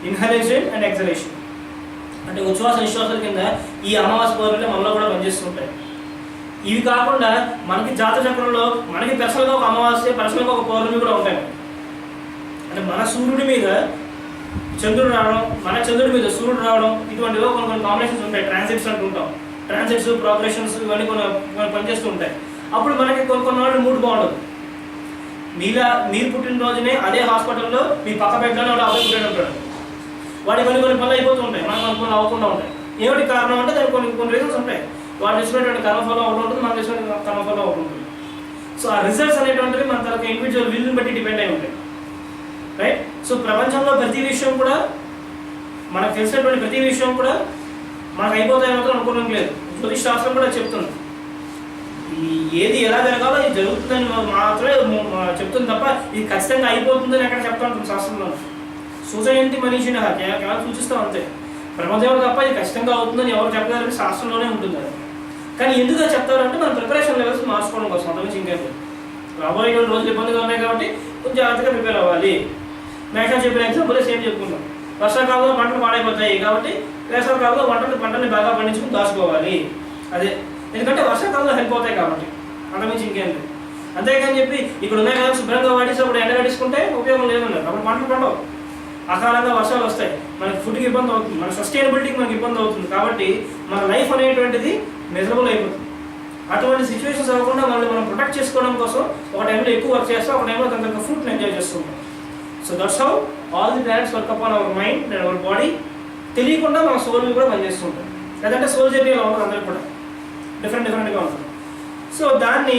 ఇన్హలేషన్ అండ్ ఎక్సలేషన్ అంటే ఉచ్ఛ్వాస నిశ్వాసాల కింద ఈ అమావాస్య పౌర్ణమిలో మనలో కూడా పనిచేస్తుంటాయి. ఇవి కాకుండా మనకి జాతక చక్రంలో మనకి పర్సనల్గా ఒక అమావాస్య, పర్సనల్గా ఒక పౌర్ణమి కూడా ఉంటాయి. అంటే మన సూర్యుడి మీద చంద్రుడు రావడం, మన చంద్రుడి మీద సూర్యుడు రావడం, ఇటువంటివి కొన్ని కాంబినేషన్స్ ఉంటాయి. ట్రాన్సిట్స్ అంటుంటాం, ట్రాన్సిట్స్, ప్రోగ్రెషన్స్ ఇవన్నీ కొన్ని పనిచేస్తూ ఉంటాయి. అప్పుడు మనకి కొన్ని మూడు బాగుండదు. మీరు పుట్టినరోజునే అదే హాస్పిటల్లో మీ పక్క బెడ్లోనే వాడు అబ్బాయి పుట్టాడు ఉంటాడు. వాడికి కొన్ని పనులు అయిపోతూ ఉంటాయి, మనకు అనుకుని అవ్వకుండా ఉంటాయి. ఏమిటి కారణం అంటే దానికి కొన్ని రీజన్స్ ఉంటాయి. వాడు తెచ్చినటువంటి కర్మఫలం ఒకటి ఉంటుంది, మనకు తెచ్చినటువంటి కర్మఫలం ఒకటి ఉంటుంది. సో ఆ రిజల్ట్స్ అనేటువంటివి మన తనకు ఇండివిజువల్ విల్ని బట్టి డిపెండ్ అయి ఉంటాయి, రైట్. సో ప్రపంచంలో ప్రతి విషయం కూడా మనకు తెలిసినటువంటి ప్రతి విషయం కూడా మనకు అయిపోతాయి మాత్రం అనుకోవడం లేదు. జ్యోతిష్ శాస్త్రం కూడా చెప్తుంది ఏది ఎలా జరగాలో ఇది జరుగుతుందని మాత్రమే చెప్తుంది తప్ప ఇది ఖచ్చితంగా అయిపోతుందని ఎక్కడ చెప్తా ఉంటుంది శాస్త్రంలో. సూచయంతి మనిషిని కేవలం సూచిస్తాం అంతే. బ్రహ్మదేవుడు తప్ప ఇది ఖచ్చితంగా అవుతుందని ఎవరు చెప్పగలరు, శాస్త్రంలోనే ఉంటుంది అది. కానీ ఎందుకు చెప్తారంటే మన ప్రిపరేషన్ లెవెల్స్ మార్చుకోవడం కోసం, అంతకుమించి ఇంకేం. రాబోయే రోజులు ఇబ్బందిగా ఉన్నాయి కాబట్టి కొంచెం జాగ్రత్తగా ప్రిపేర్ అవ్వాలి. మేషం చెప్పిన ఎగ్జాంపుల్ సేమ్ చెప్పుకుంటాం. వర్షాకాలంలో పంటలు పాడైపోతాయి కాబట్టి వేసవికాలంలో పంటని బాగా పండించుకుని దాచుకోవాలి. అదే ఎందుకంటే వర్షాకాలంలో హెల్ప్ అవుతాయి కాబట్టి, అంతకుమించి ఇంకేం లేదు. అంతేకాని చెప్పి ఇక్కడ ఉన్నాయి కదా శుభ్రంగా వాడేసి అప్పుడు ఎండ కట్టించుకుంటే ఉపయోగం లేదన్నారు. అప్పుడు పంటలు పండవు, అకాలంగా వర్షాలు వస్తాయి, మనకి ఫుడ్కి ఇబ్బంది అవుతుంది, మన సస్టైనబిలిటీకి మనకి ఇబ్బంది అవుతుంది. కాబట్టి మన లైఫ్ అనేటువంటిది మెజరబుల్ అయిపోతుంది. అటువంటి సిచ్యువేషన్స్ అవ్వకుండా మనం ప్రొటెక్ట్ చేసుకోవడం కోసం ఒక టైంలో ఎక్కువ వర్క్ చేస్తాం, ఒక టైంలో తన ఫ్రూట్ని ఎంజాయ్ చేస్తుంటాం. So that's how all the planets work upon our mind and our body. తెలియకుండా మన సోల్ కూడా పనిచేస్తుంటాం. లేదంటే సోల్ జర్నీ అలా ఉంటుంది, అందరికి కూడా డిఫరెంట్గా ఉంటుంది. సో దాన్ని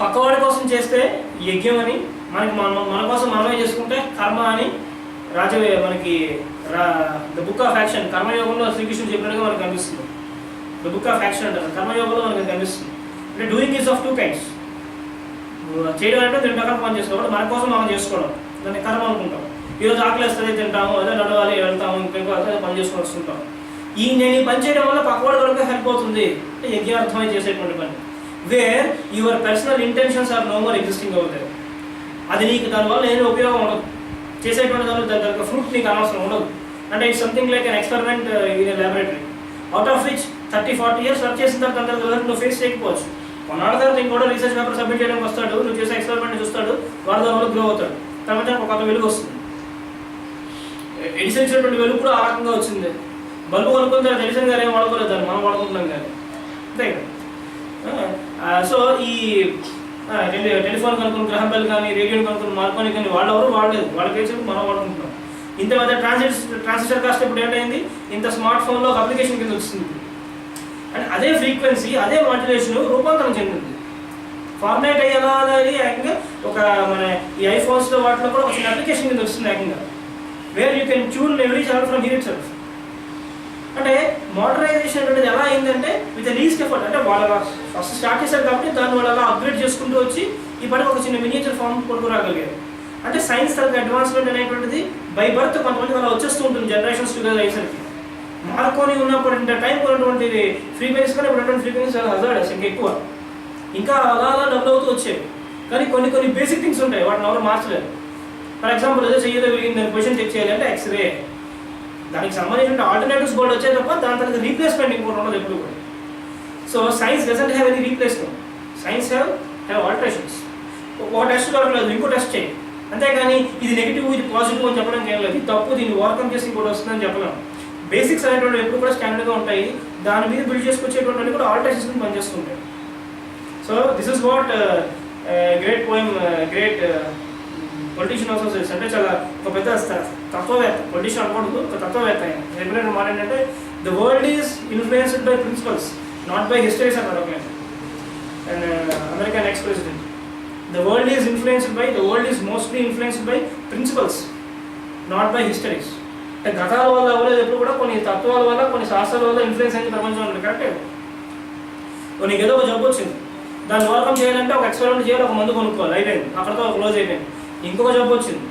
పక్కవాడి కోసం చేస్తే యజ్ఞం అని, మన కోసం మనమే చేసుకుంటే కర్మ అని మనకి ద బుక్ ఆఫ్ యాక్షన్ కర్మయోగంలో శ్రీకృష్ణుడు చెప్పినట్టుగా మనకు కనిపిస్తుంది. ద బుక్ ఆఫ్ యాక్షన్ అంటారు కర్మయోగంలో మనకు కనిపిస్తుంది. అంటే డూయింగ్ ఈజ్ ఆఫ్ 2 kinds. చేయడం అంటే 2 రకాల పని చేసుకోవడం, మన కోసం మనం చేసుకోవడం, దాన్ని కర్మ అనుకుంటాం. ఈరోజు ఆకలి వస్తుంది తింటాము, అదే నడవాలి వెళ్తాము, ఇంకొక అదే పని చేసుకొని వస్తుంటాం. నేను ఈ పని చేయడం వల్ల పక్కవాడు వరకు హెల్ప్ అవుతుంది, యజ్ఞార్థమై చేసేటువంటి పని. Where your personal intentions are no more existing అవుతాయి. అది నీకు దానివల్ల ఏమి ఉపయోగం ఉండదు, చేసేటువంటి దాని ఫ్రూట్ నీకు అనవసరం ఉండదు. అంటే it's something like an experiment in a laboratory, out of which 30-40 years work చేసిన తర్వాత దాని తర్వాత నువ్వు ఫేస్ చేయకపోవచ్చు. కొన్నాళ్ళ తర్వాత ఇంకోటి రీసెర్చ్ పేపర్ సబ్మిట్ చేయడానికి వస్తాడు, నువ్వు చేసే ఎక్స్పెరిమెంట్ చూస్తాడు, వాడు దాని వల్ల గ్రో అవుతాడు, తర్వాత ఒక కొత్త వెలుగు వస్తుంది. ఎడిసన్ ఇచ్చినటువంటి వెలుగు కూడా ఆ రకంగా వచ్చింది. బల్బు కొనుక్కున్న తర్వాత ఎడిసన్ గారు ఏం వాడుకోలేదు, దాన్ని మనం వాడుకుంటున్నాం కానీ అంతే కదా. సో ఈ టెలిఫోన్ కనుక్కుని గ్రహం బెల్ కానీ రేడియోని కనుక్కుని మార్కొని కానీ వాళ్ళెవరు వాడలేదు, వాళ్ళకి వేసి మనం వాడుకుంటున్నాం. ఇంత పెద్ద ట్రాన్సిస్టర్ కాస్ట్ ఇప్పుడు ఏంటైంది, ఇంత స్మార్ట్ ఫోన్లో ఒక అప్లికేషన్ కింద వచ్చింది. అండ్ అదే ఫ్రీక్వెన్సీ అదే మాడ్యులేషన్ రూపాంతరం చెందింది, ఫార్మాట్ అయ్యేలా అనేది ఏకంగా ఒక మన ఈ ఐఫోన్స్లో వాటిలో కూడా ఒక చిన్న అప్లికేషన్ కింద వస్తుంది ఏకంగా, where you can tune every channel from here itself. అంటే మోడర్నైజేషన్ అనేది ఎలా అయిందంటే విత్ లీస్ట్ ఎఫర్ట్. అంటే వాళ్ళ ఫస్ట్ స్టార్ట్ చేశారు కాబట్టి దాన్ని వాళ్ళు అలా అప్గ్రేడ్ చేసుకుంటూ వచ్చి ఈ పని ఒక చిన్న మినియేచర్ ఫామ్ కొనుక్కురాగలిగారు. అంటే సైన్స్ తరగతి అడ్వాన్స్మెంట్ అనేటువంటిది బై బర్త్ కొంతమంది అలా వచ్చేస్తూ ఉంటుంది జనరేషన్స్ టుగెదర్ అయ్యేసరికి. మార్కొని ఉన్నప్పుడు టైం ఉన్నటువంటి ఫ్రీక్వెన్సీ కానీ ఉన్నటువంటి ఫ్రీక్వెన్సీ చాలా హజార్డస్ ఇంకా ఎక్కువ, ఇంకా అలా అలా డబుల్ అవుతూ వచ్చేవి. కానీ కొన్ని బేసిక్ థింగ్స్ ఉంటాయి, వాటిని ఎవరు మార్చలేరు. ఫర్ ఎగ్జాంపుల్ ఏదో చెయ్యదో విరిగింది దాని పొజిషన్ చెక్ చేయాలి అంటే ఎక్స్రే, దానికి సంబంధించిన ఆల్టర్నేటివ్స్ బోర్డు వచ్చే తప్ప దాని తర్వాత రీప్లేస్మెంట్ ఇంకోటి ఉండదు ఎప్పుడు కూడా. So science doesn't have any replacement, science have alterations. ఒక టెస్ట్ దొరకలేదు ఇంకో టెస్ట్ చేయి, అంతేగాని ఇది నెగిటివ్ ఇది పాజిటివ్ అని చెప్పడానికి ఏం లేదు, ఇది తప్పు దీన్ని ఓవర్కమ్ చేసి ఇంకోటి వస్తుందని చెప్పలేము. బేసిక్స్ అనేటువంటి ఎప్పుడు కూడా స్టాండర్డ్గా ఉంటాయి, దాని మీద బిల్డ్ చేసుకొచ్చేటువంటి కూడా ఆల్టరేషన్స్ పనిచేస్తుంటాయి. So this is what great poem great politician also says. అంటే చాలా ఒక పెద్ద తత్వవేత్త, పొలిటీషియన్ అనకూడదు, ఒక తత్వవేత్త ఆయన చెప్పిన మాట ఏంటంటే the world is influenced by principles not by histories అన్నారు ఒక and American ex president. The world is mostly influenced by principles not by histories. అంటే గతాల వల్ల అవ్వలేదు, ఎప్పుడు కూడా కొన్ని తత్వాల వల్ల కొన్ని శాస్త్రాల వల్ల ఇన్ఫ్లుయెన్స్ అయింది ప్రపంచంలో. కరెక్టే, నీకు ఏదో ఒక జబ్బు వచ్చింది, దాన్ని ఓవర్కమ్ చేయాలంటే ఒక ఎక్స్పెరిమెంట్ చేయాలి, ఒక మందు కొనుక్కోవాలి, అయిపోయింది, అక్కడతో క్లోజ్ అయిపోయింది. ఇంకొక జబ్బు వచ్చింది,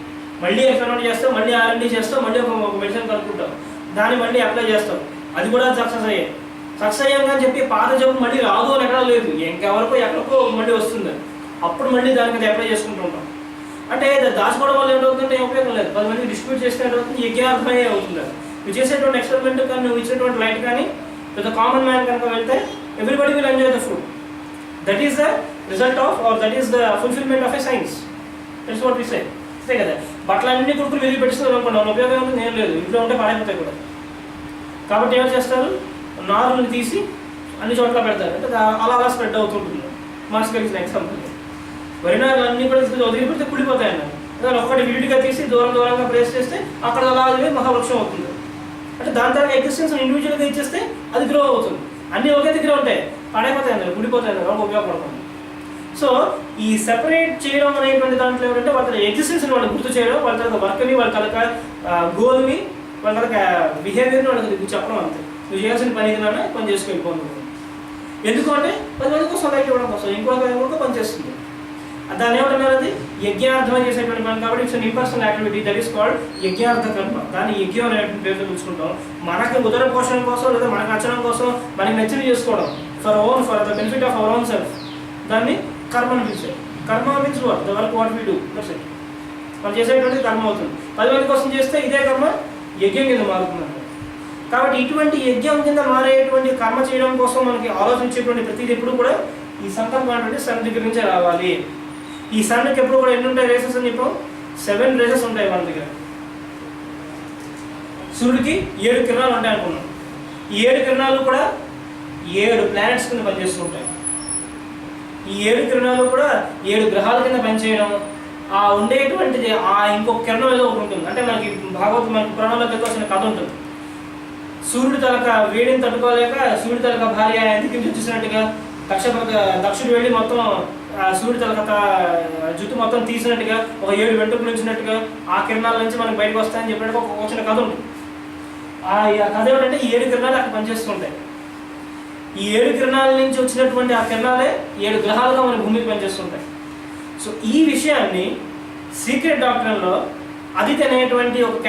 మళ్ళీ ఎక్స్పెరిమెంట్ చేస్తావు, మళ్ళీ R&D చేస్తావు, మళ్ళీ ఒక మెడిసిన్ కనుక్కుంటావు, దాన్ని మళ్ళీ అప్లై చేస్తావు, అది కూడా సక్సెస్ అయ్యాం కానీ చెప్పి పాత జబ్బు మళ్ళీ రాదు అని ఎక్కడా లేదు, ఇంకెవరికో ఎక్కడికో మళ్ళీ వస్తుంది, అప్పుడు మళ్ళీ దానికి అది అప్లై చేసుకుంటూ ఉంటాం. అంటే దాచుకోవడం వల్ల ఏంటవుతుందంటే ఏం ఉపయోగం లేదు, 10 మందికి డిస్ట్రిబ్యూట్ చేస్తే ఏంటవుతుంది, యజ్ఞార్థమయ్యే అవుతుంది. నువ్వు చేసేటువంటి ఎక్స్పెరిమెంట్ కానీ నువ్వు ఇచ్చేటువంటి లైట్ కానీ విత్ కామన్ మ్యాన్ కనుక వెళ్తే everybody will enjoy the food. That is the result of or that is the fulfilment of a science. That's what we say. అంతే కదా, బట్టలన్నీ కుడుకులు విరిగి పెట్టిస్తున్నారు అనుకోండి, వాళ్ళ ఉపయోగం ఉంది ఏం లేదు, ఇంట్లో ఉంటే పాడైపోతాయి కూడా. కాబట్టి ఏం చేస్తారు, నారుని తీసి అన్ని చోట్ల పెడతారు, అంటే అలా స్ప్రెడ్ అవుతుంటుంది. మార్క్స్ కలిసిన ఎగ్జాంపుల్, వరి నారులు అన్నీ కూడా వదిలి పెడితే కుడిపోతాయి అన్నారు, దాన్ని ఒక్కటి విడిగా తీసి దూరంగా ప్లేస్ చేస్తే అక్కడ అలా మహావృక్షం అవుతుంది. అంటే దాని తర్వాత ఎగ్జిస్టెన్స్ ఇండివిజువల్గా ఇచ్చేస్తే అది గ్రో అవుతుంది. అన్నీ ఒకే దగ్గర ఉంటాయి, పాడైపోతాయి అన్నారు, కుడిపోతాయి అన్నారు, వాళ్ళకి ఉపయోగపడుతుంది. సో ఈ సెపరేట్ చేయడం అనేటువంటి దాంట్లో ఏమంటే వాళ్ళ ఎగ్జిస్టెన్స్ని వాళ్ళు గుర్తు చేయడం, వాళ్ళ తర్వాత వర్క్ని, వాళ్ళ తర్వాత గోల్ని, వాళ్ళ తర్వాత బిహేవియర్ని వాళ్ళకి చెప్పడం. అంతే, నువ్వు చేయాల్సిన పని ఏదైనా పని చేసుకెళ్ళిపోను. ఎందుకు అంటే 10 మంది కోసం లైట్ ఇవ్వడం కోసం, ఇంకొక పని చేస్తుంది. దాన్ని ఏమంటున్నారు, అది యజ్ఞార్థమై చేసేటువంటి పని. కాబట్టి it's an impersonal activity, that is called యజ్ఞార్థ కర్మ. దాన్ని యజ్ఞం అనేటువంటి పేరుతో పిలుచుకుంటాం. మనకి ఉదర పోషణ కోసం లేదా మనకు నచ్చడం కోసం మనకి నచ్చినవి చేసుకోవడం, for the benefit of our own self, దాన్ని కర్మ అని పిలిచారు. కర్మ means what, the work what we do, that's it. మనం చేసేటువంటిది కర్మ అవుతుంది. 10 మంది కోసం చేస్తే ఇదే కర్మ యజ్ఞం కింద మారుతుంది. కాబట్టి ఇటువంటి యజ్ఞం కింద మారేటువంటి కర్మ చేయడం కోసం మనకి ఆలోచించేటువంటి ప్రతిదీ ఎప్పుడు కూడా ఈ సంకల్పం అంటే సన్ దగ్గర నుంచే రావాలి. ఈ సన్కి ఎప్పుడు కూడా ఎన్ని ఉంటాయి రేసెస్ అని చెప్పాం, 7 రేసెస్ ఉంటాయి మన దగ్గర. సూర్యుడికి 7 కిరణాలు ఉంటాయి అనుకున్నాం. ఈ 7 కిరణాలు కూడా 7 ప్లానెట్స్ కింద పనిచేస్తూ ఉంటాయి. ఈ 7 కిరణాలు కూడా 7 గ్రహాల కింద పనిచేయడం, ఆ ఉండేటువంటిది ఆ ఇంకొక కిరణం ఏదో ఒకటి ఉంటుంది. అంటే మనకి మనకి పురాణంలోకి వచ్చిన కథ ఉంటుంది. సూర్యుడి తలక వేడిని తట్టుకోలేక సూర్యుడి తలక భార్య ఎందుకు చూసినట్టుగా దక్షుడు వెళ్ళి మొత్తం సూర్యుడి తలకత జుట్టు మొత్తం తీసినట్టుగా ఒక 7 వెంట్రుకలు ఉంచినట్టుగా ఆ కిరణాల నుంచి మనకు బయటకు వస్తాయని చెప్పినట్టు ఒక చిన్న కథ ఉంటుంది. ఆ కథ ఏమిటంటే ఈ 7 కిరణాలు అక్కడ పనిచేస్తుంటాయి. ఈ 7 కిరణాల నుంచి వచ్చినటువంటి ఆ కిరణాలే 7 గ్రహాలుగా మన భూమికి పనిచేస్తుంటాయి. సో ఈ విషయాన్ని సీక్రెట్ డాక్టర్లో అదితి అనేటువంటి ఒక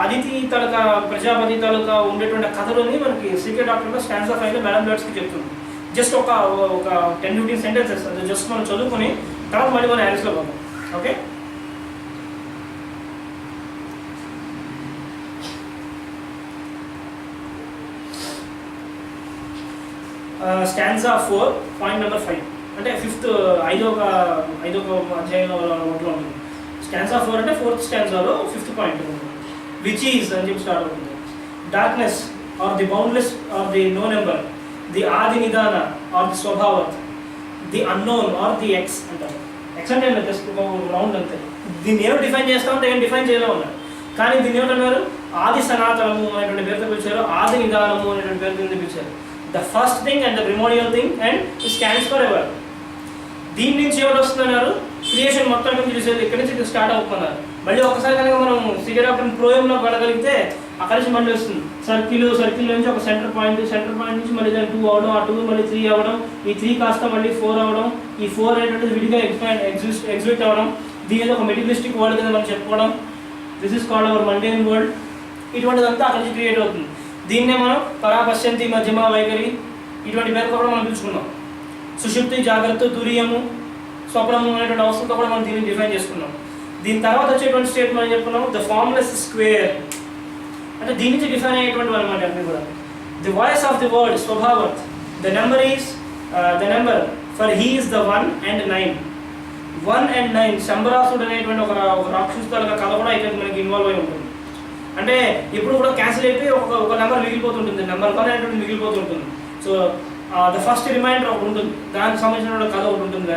అదితి తాలూకా ప్రజాపతి తాలూకా ఉండేటువంటి కథలోని మనకి సీక్రెట్ డాక్టర్లో స్టాండ్స్ ఆఫ్ అయితే మేడం బ్లడ్స్కి చెప్తుంది. జస్ట్ ఒక 10-15 సెంటెన్సెస్ అది జస్ట్ మనం చదువుకొని తర్వాత మళ్ళీ మనం యారిస్లో పోతాం. Okay, stands of 4 point number 5 అంటే ఐదో అధ్యాయంలో ఒంట్లో ఉంటుంది. స్టాండ్స్ ఆఫ్ 4 అంటే 4th స్టాండ్స్లో 5th point which is అని చెప్పి స్టార్ట్ అవుతుంది. Darkness or the boundless or the no number, the ఆది నిదాన ఆర్ ది స్వభావత్, the unknown or the X అంటారు. ఎక్స్ అంటే జస్ట్ రౌండ్ అంతే. దీన్ని ఏమో డిఫైన్ చేస్తామంటే ఏం డిఫైన్ చేయలేము అన్నారు. కానీ దీన్ని ఏమంటున్నారు, ఆది సనాతనము అనేటువంటి పేరుతో పిలిచారు, ఆది నిదానము అనేటువంటి పేరుతో పిలిచారు. The first thing and the primordial thing and it stands for ever. దీని నుంచి ఏమిటి వస్తున్నారు, క్రియేషన్ మొత్తం నుంచి చూసేది ఇక్కడి నుంచి స్టార్ట్ అవుతున్నారు. మళ్ళీ ఒకసారి కనుక మనం సీక్రెట్ డాక్టర్ ప్రోయంలో పడగలిగితే అక్కడి నుంచి మళ్ళీ వస్తుంది సర్కిల్ నుంచి ఒక సెంటర్ పాయింట్ నుంచి మళ్ళీ దాన్ని 2 అవడం, ఆ 2 మళ్ళీ 3 అవ్వడం, ఈ 3 కాస్త మళ్ళీ 4 అవ్వడం, ఈ 4 అనేటువంటిది విడిగా ఎగ్జిస్ట్ అవ్వడం, దీని ఒక మెటీరియలిస్టిక్ వరల్డ్ కింద మనం చెప్పుకోవడం, this is called our mundane world. ఇటువంటిదంతా అక్కడి నుంచి క్రియేట్ అవుతుంది. దీన్నే మనం పరాపశ్యంతి, మధ్యమ, వైఖరి ఇటువంటి పేరుతో కూడా మనం పిలుచుకున్నాం. సుషుప్తి, జాగ్రత్త, తురియము, స్వప్నము అనేటువంటి అవస్థలతో కూడా మనం దీన్ని డిఫైన్ చేసుకున్నాం. దీని తర్వాత వచ్చేటువంటి స్టేట్ మనం చెప్పుకున్నాం ద ఫార్మ్లెస్ స్క్వేర్, అంటే దీని నుంచి డిఫైన్ అయ్యేటువంటి అనమాట అన్నీ కూడా. The voice of the word స్వభావత్, the number for he is the 1 and 9. 1 and 9 శంబరాసుడు అనేటువంటి ఒక రాక్షసుల కథ కూడా ఇక్కడ మనకి ఇన్వాల్వ్ అయి ఉంటుంది. అంటే ఇప్పుడు కూడా క్యాన్సిల్ అయిపోయి ఒక నెంబర్ మిగిలిపోతుంటుంది, నెంబర్ 1 అనేటువంటి మిగిలిపోతుంటుంది. సో ద ఫస్ట్ రిమైండర్ ఒకటి ఉంటుంది, దానికి సంబంధించిన కథ ఒకటి ఉంటుంది.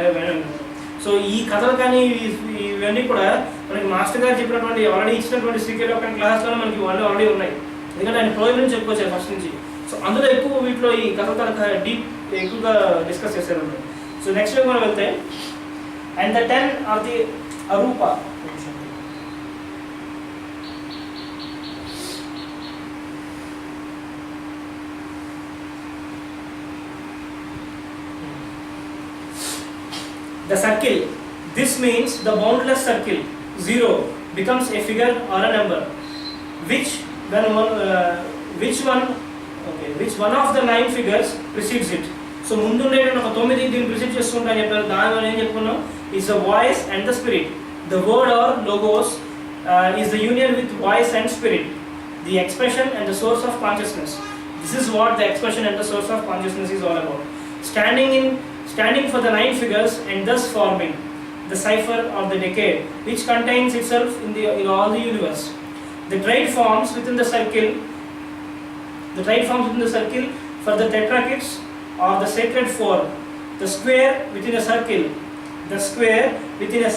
సో ఈ కథలు కానీ ఇవన్నీ కూడా మనకి మాస్టర్ గారు చెప్పినటువంటి ఆల్రెడీ ఇచ్చినటువంటి సీక్రెట్ డాక్టర్ క్లాస్లో మనకి ఆల్రెడీ ఉన్నాయి. ఎందుకంటే ఆయన ప్రోగ్రామ్ నుంచి చెప్పుకోవచ్చు ఫస్ట్ నుంచి. సో అందులో ఎక్కువ వీటిలో ఈ కథల తనక ఎక్కువగా డిస్కస్ చేశారు. సో నెక్స్ట్ మనం వెళ్తే అండ్ ద 10 ఆర్ ది అరూప. The circle, this means the boundless circle 0 becomes a figure or a number which one of the 9 figures precedes it. So ముందు ఉండేటువంటి ఒక 9 దీన్ని ప్రిసీడ్ చేసుకుంటాను చెప్పారు. దానివల్ల ఏం చెప్పుకున్నాం, is the voice and the spirit. The word or logos is the union with voice and spirit, the expression and the source of consciousness. This is what the expression and the source of consciousness is all about. Standing for the 9 figures and thus forming the cipher or the decade which contains itself in all the universe. The triad forms within the circle for the tetrakids or the sacred four. The square within a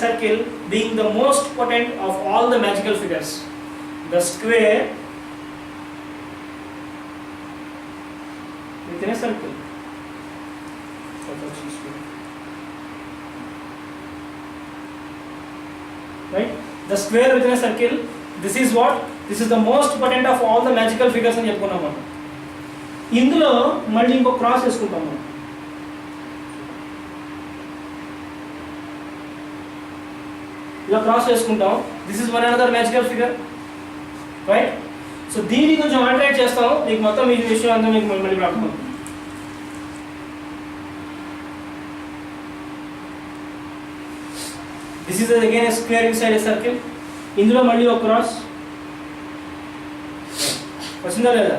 circle being the most potent of all the magical figures. The square within a circle. Right? The square within a circle, this is the most potent of all the magical figures అని చెప్పుకున్నాం మనం. ఇందులో మళ్ళీ ఇంకో cross వేసుకుంటాం మనం. ఇలా cross వేసుకుంటాం. This is one another magical figure, right? So దీన్ని కొంచెం ఆల్టరేట్ చేస్తాం, మీకు మొత్తం ఈ విషయం అంతా మీకు మళ్ళీ problem. This is again a square inside a circle. ఇందులో మళ్ళీ ఒక క్రాస్ వచ్చిందా లేదా?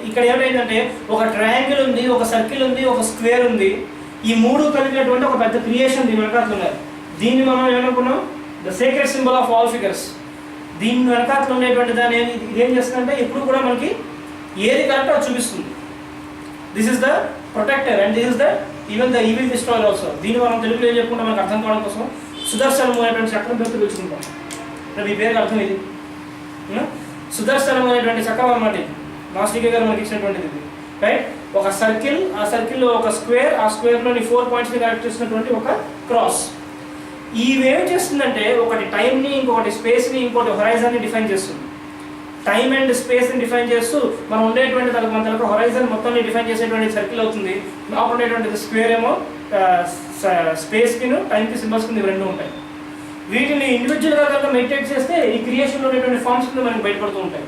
ఇక్కడ ఏమైందంటే ఒక ట్రయాంగిల్ ఉంది, ఒక సర్కిల్ ఉంది, ఒక స్క్వేర్ ఉంది. ఈ 3 కలిగినటువంటి ఒక పెద్ద క్రియేషన్ దీని వెనకాతలు ఉన్నారు. దీన్ని మనం ఏమనుకున్నాం, the secret symbol of all figures. దీని వెనకాతలు ఉండేటువంటి దాన్ని ఇదేం చేస్తుందంటే ఎప్పుడు కూడా మనకి ఏది కరెక్ట్ అది చూపిస్తుంది. This is the protector and this is the even the evil destroyer also. దీన్ని మనం తెలుగులో ఏం చెప్పుకుంటాం మనకు అర్థం కావడం కోసం సుదర్శనము అనేటువంటి చక్రం పేరుతో పిలుచుకుంటాం. మీ పేరుకి అర్థం ఇది సుదర్శనం అనేటువంటి చక్రం అన్నమాట. ఇది మాస్టర్ గారు మనకి ఇచ్చినటువంటిది ఇది, రైట్? ఒక సర్కిల్, ఆ సర్కిల్లో ఒక స్క్వేర్, ఆ స్క్వేర్లోని 4 పాయింట్స్ని కనెక్ట్ చేసినటువంటి ఒక క్రాస్. ఇవేం చేస్తుందంటే ఒకటి టైంని, ఇంకొకటి స్పేస్ని, ఇంకోటి హొరైజన్ని డిఫైన్ చేస్తుంది. టైం అండ్ స్పేస్ని డిఫైన్ చేస్తూ మనం ఉండేటువంటి మన తలకు హొరైజన్ మొత్తాన్ని డిఫైన్ చేసేటువంటి సర్కిల్ అవుతుంది. లోపల ఉండేటువంటి స్క్వేర్ ఏమో స్పేస్కి టైంకి సింబల్స్ కింద రెండు ఉంటాయి. వీటిని ఇండివిజువల్గా కనుక మెడిటేట్ చేస్తే ఈ క్రియేషన్లో ఉండేటువంటి ఫార్మ్స్ కింద మనకి బయటపడుతూ ఉంటాయి.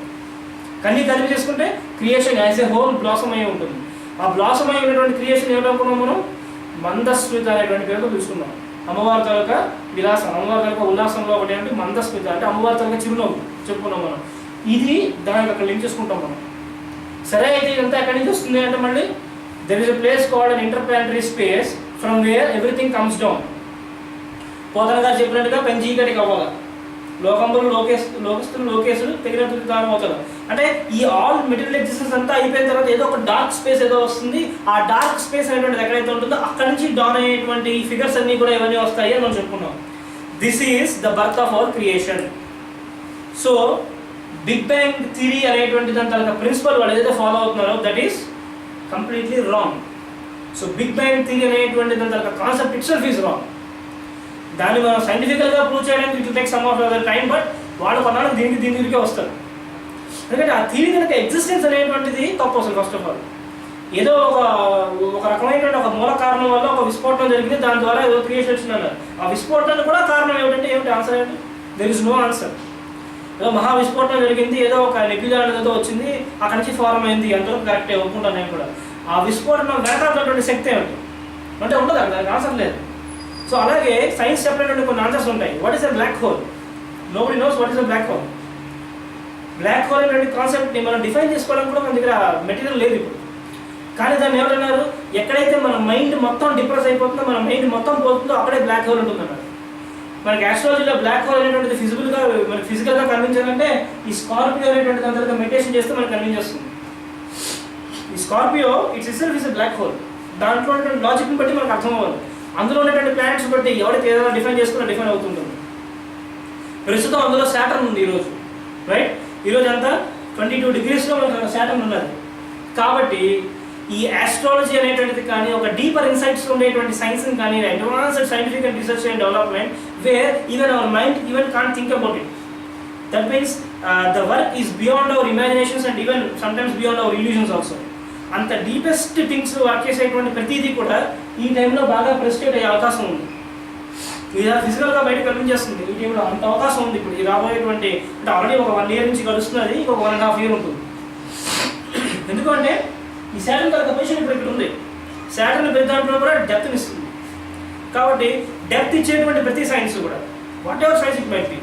కన్నీ కలిపి చేసుకుంటే creation as a whole blossom అయి ఉంటుంది. ఆ బ్లాసమ్ అయి ఉన్నటువంటి క్రియేషన్ ఏమనుకున్నాం మనం? మందస్మిత అనేటువంటి పేరుతో చూసుకున్నాం. అమ్మవారి తాలూకా విలాసం, అమ్మవారి తాలూకా ఉల్లాసంలో ఒకటి అంటే మందస్మిత, అంటే అమ్మవారి తాలూకా చిరునవ్వు చెప్పుకున్నాం మనం. ఇది దానికి అక్కడ లింక్ చేసుకుంటాం మనం. సరే, అయితే ఇదంతా ఎక్కడి నుంచి వస్తుంది అంటే మళ్ళీ there is a place called an interplanetary space from where everything comes down. Pothana garu చెప్పినట్టుగా పెంచీకటికి అవ్వాలి. లోకంబులు లోకస్తులు లోకేశులు తెగినట్టు దానం అవుతారు. అంటే ఈ ఆల్ మెటీరియల్ ఎగ్జిస్టెన్స్ అంతా అయిపోయిన తర్వాత ఏదో ఒక డార్క్ స్పేస్ ఏదో వస్తుంది. ఆ డార్క్ స్పేస్ అనేటువంటిది ఎక్కడైతే ఉంటుందో అక్కడి నుంచి డాన్ అయ్యేటువంటి ఫిగర్స్ అన్నీ కూడా ఇవన్నీ వస్తాయి అని మనం చెప్పుకున్నాం. This is the birth of our creation. So big bang theory అనేటువంటి దాని తర్వాత ప్రిన్సిపల్ వాళ్ళు ఏదైతే ఫాలో అవుతున్నారో that is completely wrong. So big bang theory అనేటువంటి దాని తర్వాత concept itself is wrong. దాన్ని మనం సైంటిఫికల్గా ప్రూవ్ చేయడానికి it will take some of other time, but వాళ్ళు కొన్నాళ్ళు దీనికి వస్తారు. ఎందుకంటే ఆ థియరీ కనుక ఎగ్జిస్టెన్స్ అనేటువంటిది తప్పు అసలు. ఫస్ట్ ఆఫ్ ఆల్ ఏదో ఒక రకమైనటువంటి ఒక మూల కారణం వల్ల ఒక విస్ఫోటనం జరిగింది, దాని ద్వారా ఏదో క్రియేషన్ వచ్చిందన్నారు. ఆ విస్ఫోటనానికి కూడా కారణం ఏమిటి ఆన్సర్ ఏంటి? There is no answer. ఏదో మహా విస్ఫోటనం జరిగింది, ఏదో ఒక నెబ్యులా ఏదో వచ్చింది, అక్కడి నుంచి ఫార్మ్ అయింది, ఎంతవరకు కరెక్టే ఒప్పుకుంటాను నేను కూడా. ఆ విస్ఫోటనం వెనకాలటువంటి శక్తి ఏమిటి అంటే ఉండదు, అక్కడ దానికి ఆన్సర్ లేదు. సో అలాగే సైన్స్ చెప్పినటువంటి కొన్ని ఆన్సర్స్ ఉంటాయి. What is a black hole? Nobody knows what is a black hole. Black hole అనేటువంటి కాన్సెప్ట్ని మనం డిఫైన్ చేసుకోవడానికి కూడా మన దగ్గర మెటీరియల్ లేదు ఇప్పుడు. కానీ దాన్ని ఎవరన్నారు, ఎక్కడైతే మన మైండ్ మొత్తం డిప్రెస్ అయిపోతుందో, మన మైండ్ మొత్తం పోతుందో అక్కడే బ్లాక్ హోల్ ఉంటుందన్నారు. మనకి ఆస్ట్రాలజీలో బ్లాక్ హోల్ అనేటువంటిది మనకి ఫిజికల్గా కనిపించాలంటే ఈ స్కార్పియో అనేటువంటి దాని తర్వాత మెడిటేషన్ చేస్తే మనకు కనిపించేస్తుంది. ఈ Scorpio it's itself is a black hole. దాంట్లో ఉన్నటువంటి లాజిక్ని బట్టి మనకు అర్థం అవ్వాలి. అందులో ఉన్నటువంటి ప్లానెట్స్ బట్టి ఎవరికి ఏదైనా డిఫైన్ చేసుకున్నా డిఫైన్ అవుతుంటుంది. ప్రస్తుతం అందులో శాటర్న్ ఉంది ఈరోజు, రైట్? ఈరోజు అంతా 22 degreesలో మనకు శాటర్న్ ఉన్నది. కాబట్టి ఈ ఆస్ట్రాలజీ అనేటువంటిది కానీ ఒక డీపర్ ఇన్సైట్స్ ఉండేటువంటి సైన్స్ని కానీ advanced scientific and research and development where even our mind even can't think about it. That means the work is beyond our imaginations and even sometimes beyond our illusions also. అంత deepest things work చేసేటువంటి ప్రతిదీ కూడా ఈ టైంలో బాగా ప్రెస్టేట్ అయ్యే అవకాశం ఉంది. ఇది ఫిజికల్గా బయట కనిపించేస్తుంది. ఈ టైంలో అంత అవకాశం ఉంది. ఇప్పుడు ఈ రాబోయేటువంటి అంటే ఆల్రెడీ ఒక 1 year నుంచి గడుస్తున్నది, ఇంకొక 1.5 year ఉంటుంది. ఎందుకంటే ఈ శాటర్న్ కనుక పొజిషన్ ఇప్పుడు ఇక్కడ ఉంది. శాటర్న్ ప్రతి దాంట్లో కూడా డెప్త్ని ఇస్తుంది. కాబట్టి డెప్త్ ఇచ్చేటువంటి ప్రతి సైన్స్ కూడా what ever science it might be,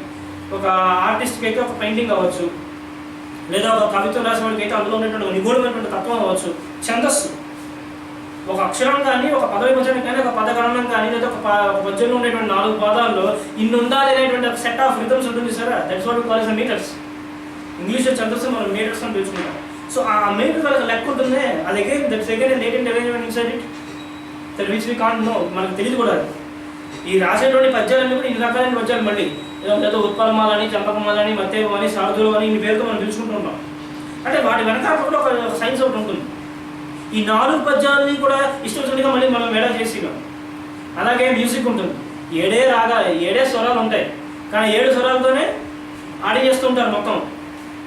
ఒక ఆర్టిస్ట్కి అయితే ఒక పెయింటింగ్ అవ్వచ్చు, లేదా ఒక కవిత్వం రాసేవాడికి అయితే అందులో ఉన్నటువంటి నిగూఢమైనటువంటి తత్వం అవ్వచ్చు, ఛందస్సు, ఒక అక్షరం కానీ, ఒక పద విభజన కానీ, ఒక పదగణనం కానీ, లేదా ఒక పద్యంలో ఉండేటువంటి 4 పాదాల్లో ఇన్ని ఉండాలి అనేటువంటి ఒక సెట్ ఆఫ్ రిథమ్స్ ఉంటుంది sir. That's what we call as metres. ఇంగ్లీష్లో ఛందస్సు మనం మీటర్స్ అని పిలుచుకుంటాం. సో ఆ మీటర్ వాళ్ళకి లెక్క ఉంటుంది. అది again that's again latent arrangement inside it that which we can't know. మనకు తెలియదు కూడా. ఈ రాసేటువంటి పద్యాలన్నీ కూడా ఇన్ని రకాలైన పద్యాలు మళ్ళీ ఏదో ఉత్పలమాలని, చంపకమాలని, మత్తేమని, సాధులు అని ఇన్ని పేరుతో మనం పిలుచుకుంటున్నాం. అంటే వాటి వెనకాల కూడా ఒక సైన్స్ ఒకటి ఉంటుంది. ఈ 4 పద్యాలని కూడా ఇష్టంగా మళ్ళీ మనం వేడా చేసినాం. అలాగే మ్యూజిక్ ఉంటుంది. 7 స్వరాలు ఉంటాయి, కానీ 7 స్వరాలతోనే ఆడి చేస్తుంటారు మొత్తం.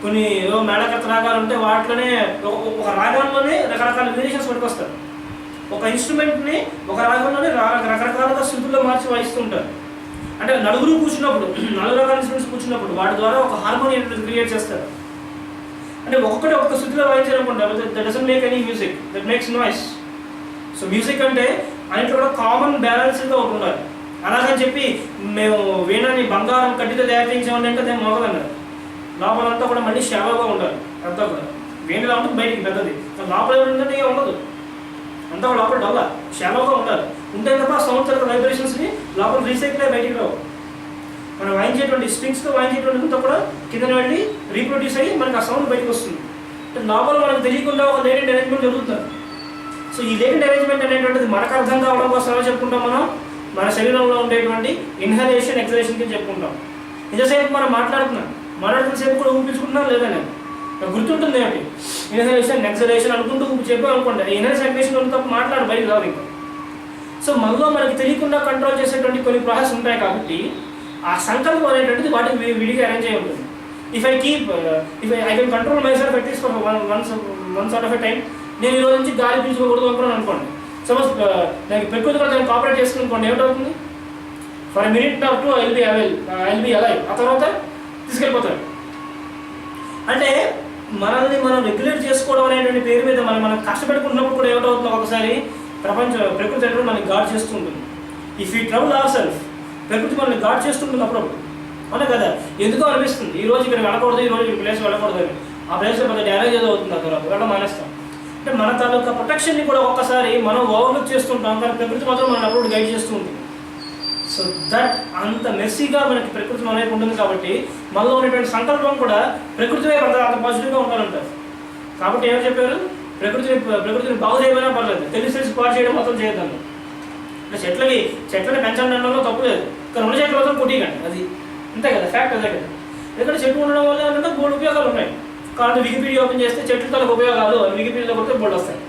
కొన్ని ఏదో మేళకర్త రాగాలు ఉంటే వాటిలోనే ఒక రాగంలోనే రకరకాల వేరియేషన్స్ పట్టుకొస్తారు. ఒక ఇన్స్ట్రుమెంట్ని ఒక రాగంలోనే రకరకాలుగా శృతుల్లో మార్చి వాయిస్తుంటారు. అంటే నలుగురు కూర్చున్నప్పుడు 4 రకాల ఇన్స్ట్రుమెంట్స్ కూర్చున్నప్పుడు వాటి ద్వారా ఒక హార్మోని క్రియేట్ చేస్తారు. అంటే ఒక్కొక్కటి ఒక్కొక్క శృతిలో వాయించాలనుకుంటా, that doesn't make any music, that makes noise. So music అంటే అన్నింటిలో కూడా కామన్ బ్యాలెన్స్గా ఒకటి ఉండాలి. అలాగని చెప్పి మేము వీణని బంగారం కట్టితో తయారు చేయించామని అంటే దాన్ని మొదలన్నారు. లోపలంతా కూడా మళ్ళీ షాలోగా ఉండాలి. అంతా కూడా వీణలా ఉంటుంది బయటికి పెద్దది, లోపల ఏమిటంటే ఉండదు, అంతా కూడా లోపల డొల్ల షాలోగా ఉండాలి. ఉంటే తప్ప సౌండ్ తర్వాత వైబ్రేషన్స్ని లోపల రీసైకిల్ అయ్యి బయటికి రావు. మనం వాయించేటువంటి స్ట్రింగ్స్తో వాయించేటువంటి అంతా కూడా కింద వెళ్ళి రీప్రొడ్యూస్ అయ్యి మనకి ఆ సౌండ్ బయటకు వస్తుంది. అంటే లోపల మనకు తెలియకుండా ఒక లేటెంట్ అరేంజ్మెంట్ జరుగుతుంది. సో ఈ లేటెంట్ అరేంజ్మెంట్ అనేటువంటిది మనకు అర్థం కావడం కోసం ఎలా చెప్పుకుంటాం, మనం మన శరీరంలో ఉండేటువంటి ఇన్హలేషన్ ఎక్సలేషన్కి చెప్పుకుంటాం. ఇంతసేపు మనం మాట్లాడుతున్న సేపు కూడా ఊపించుకుంటున్నాం లేదా నేను గుర్తుంటుంది ఏమిటి, ఇన్హలేషన్ ఎక్సలేషన్ అనుకుంటూ చెప్పాం అనుకోండి, ఇన్హలేషన్ ఎక్సలేషన్ తప్ప మాట్లాడు బయట రావు ఇంకా. సో మనలో మనకి తెలియకుండా కంట్రోల్ చేసేటువంటి కొన్ని ప్రాసెస్ ఉంటాయి కాబట్టి ఆ సంకల్పం అనేటువంటిది వాటికి విడిగా అరేంజ్ అయి ఉంటుంది. If I can control my self at least for one sort of a time, నేను ఈ రోజు నుంచి గాలి పీల్చుకోకూడదు అనుకున్నాను అనుకోండి, సపోజ్ నాకు ప్రకృతి కూడా దాన్ని కాపరేట్ చేసుకుని అనుకోండి, ఏమిటవుతుంది, for minute or two I'll be alive, ఆ తర్వాత తీసుకెళ్ళిపోతాడు. అంటే మనల్ని మనం రెగ్యులేట్ చేసుకోవడం అనేటువంటి పేరు మీద మనం కష్టపెట్టుకున్నప్పుడు కూడా ఏమిటవుతుంది, ఒకసారి ప్రకృతి అనేది మనకి గాడ్ చేస్తూ ఉంటుంది. If you trouble our self, ప్రకృతి మనల్ని గాడ్ చేస్తుంటుంది అప్పుడప్పుడు, అవునా కదా. ఎందుకో అనిపిస్తుంది ఈ రోజు ఇక్కడ వెళ్ళకూడదు, ఈ రోజు ఈ ప్లేస్ వెళ్ళకూడదు అని, ఆ ప్లేస్లో పెద్ద డ్యామేజ్ ఏదో అవుతుంది, అక్కడ వెళ్ళడం మానేస్తాం. అంటే మన తాలూకా ప్రొటెక్షన్ని కూడా ఒక్కసారి మనం ఓవర్లుక్ చేస్తుంటాం, కానీ ప్రకృతి మాత్రం మనం అప్పుడు గైడ్ చేస్తూ ఉంటుంది. సో దట్ అంత మెస్సీగా మనకి ప్రకృతి మన వైపు ఉంటుంది కాబట్టి మనలో ఉన్నటువంటి సంకల్పం కూడా ప్రకృతి వైపు అంత పాజిటివ్గా ఉండాలంటారు. కాబట్టి ఏమని చెప్పారు, ప్రకృతిని బాగు చేయమైనా పర్లేదు, తెలిసి పాడు చేయడం మాత్రం చేయొద్దాం. అంటే చెట్లని పెంచండి అనడంలో తప్పు లేదు, కానీ ఉన్న చెట్లు మాత్రం కొట్టికండి, అది అంతే కదా, ఫ్యాక్ట్ అదే కదా. ఎందుకంటే చెట్లు ఉండడం వల్ల ఏంటంటే బోర్డు ఉపయోగాలు ఉన్నాయి. కాబట్టి వికీపీడియా ఓపెన్ చేస్తే చెట్లు తలకు ఉపయోగాలు వికీపీడియాలో కొడితే బోర్డు వస్తాయి,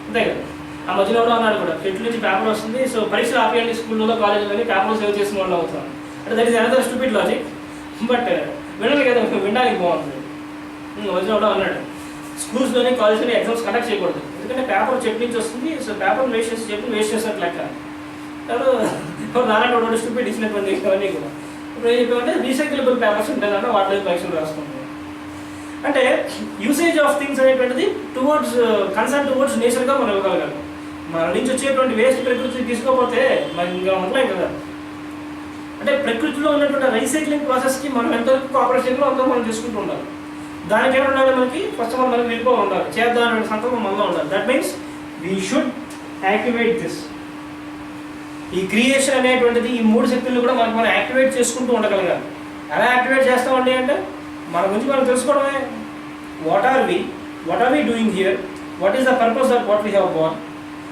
అంతే కదా. ఆ మధ్యలో ఎవరో అన్నాడు కూడా, చెట్ల నుంచి పేపర్ వస్తుంది, సో పరీక్షలు ఆపేయండి స్కూల్లో కాలేజీలో పేపర్లు సేవ్ చేసిన వాళ్ళు అవుతారు. అంటే that is another stupid logic, but వినాలి కదా, వినడానికి బాగుంటుంది. మధ్యలో ఎవరో అన్నాడు, స్కూల్స్లోని కాలేజ్లోని ఎగ్జామ్స్ కండక్ట్ చేయకూడదు, ఎందుకంటే పేపర్ చెట్టు నుంచి వస్తుంది, సో పేపర్ వేస్ట్ చేసి చెప్పి వేస్ట్ చేసినట్టు లెక్క. ఎవరు నారాయణ ఒకటి స్టూపిడ్ ఇచ్చినటువంటి అవన్నీ కూడా. ఇప్పుడు ఏం చెప్పామంటే రీసైకిలబుల్ పేపర్స్ ఉంటాయన్న వాటిలో పరీక్షలు రాసుకుంటాం. అంటే యూసేజ్ ఆఫ్ థింగ్స్ అనేటువంటిది టువర్డ్స్ కన్సర్న్ టువర్డ్స్ నేచర్గా మనం ఇవ్వగలగాలి. మన నుంచి వచ్చేటువంటి వేస్ట్ ప్రకృతికి తీసుకోకపోతే మనం ఇంకా ఉండలేం కదా. అంటే ప్రకృతిలో ఉన్నటువంటి రీసైక్లింగ్ ప్రాసెస్కి మనం ఎంతవరకు కోఆపరేట్ చేయాలో అంతా మనం చేసుకుంటూ ఉండాలి. దానికి ఏమైనా ఉండాలి, మనకి ఫస్ట్ ఆఫ్ ఆల్ మనకి వెళ్ళిపో ఉండాలి, చేద్దాం అనే సంకల్పం మనలో ఉండాలి. That means we should activate this. ఈ క్రియేషన్ అనేటువంటిది ఈ మూడు శక్తులను కూడా మనం యాక్టివేట్ చేసుకుంటూ ఉండగలగాలి. ఎలా యాక్టివేట్ చేస్తామండి అంటే మన గురించి మనం తెలుసుకోవడమే. What are we doing here, what is the purpose of what we have born.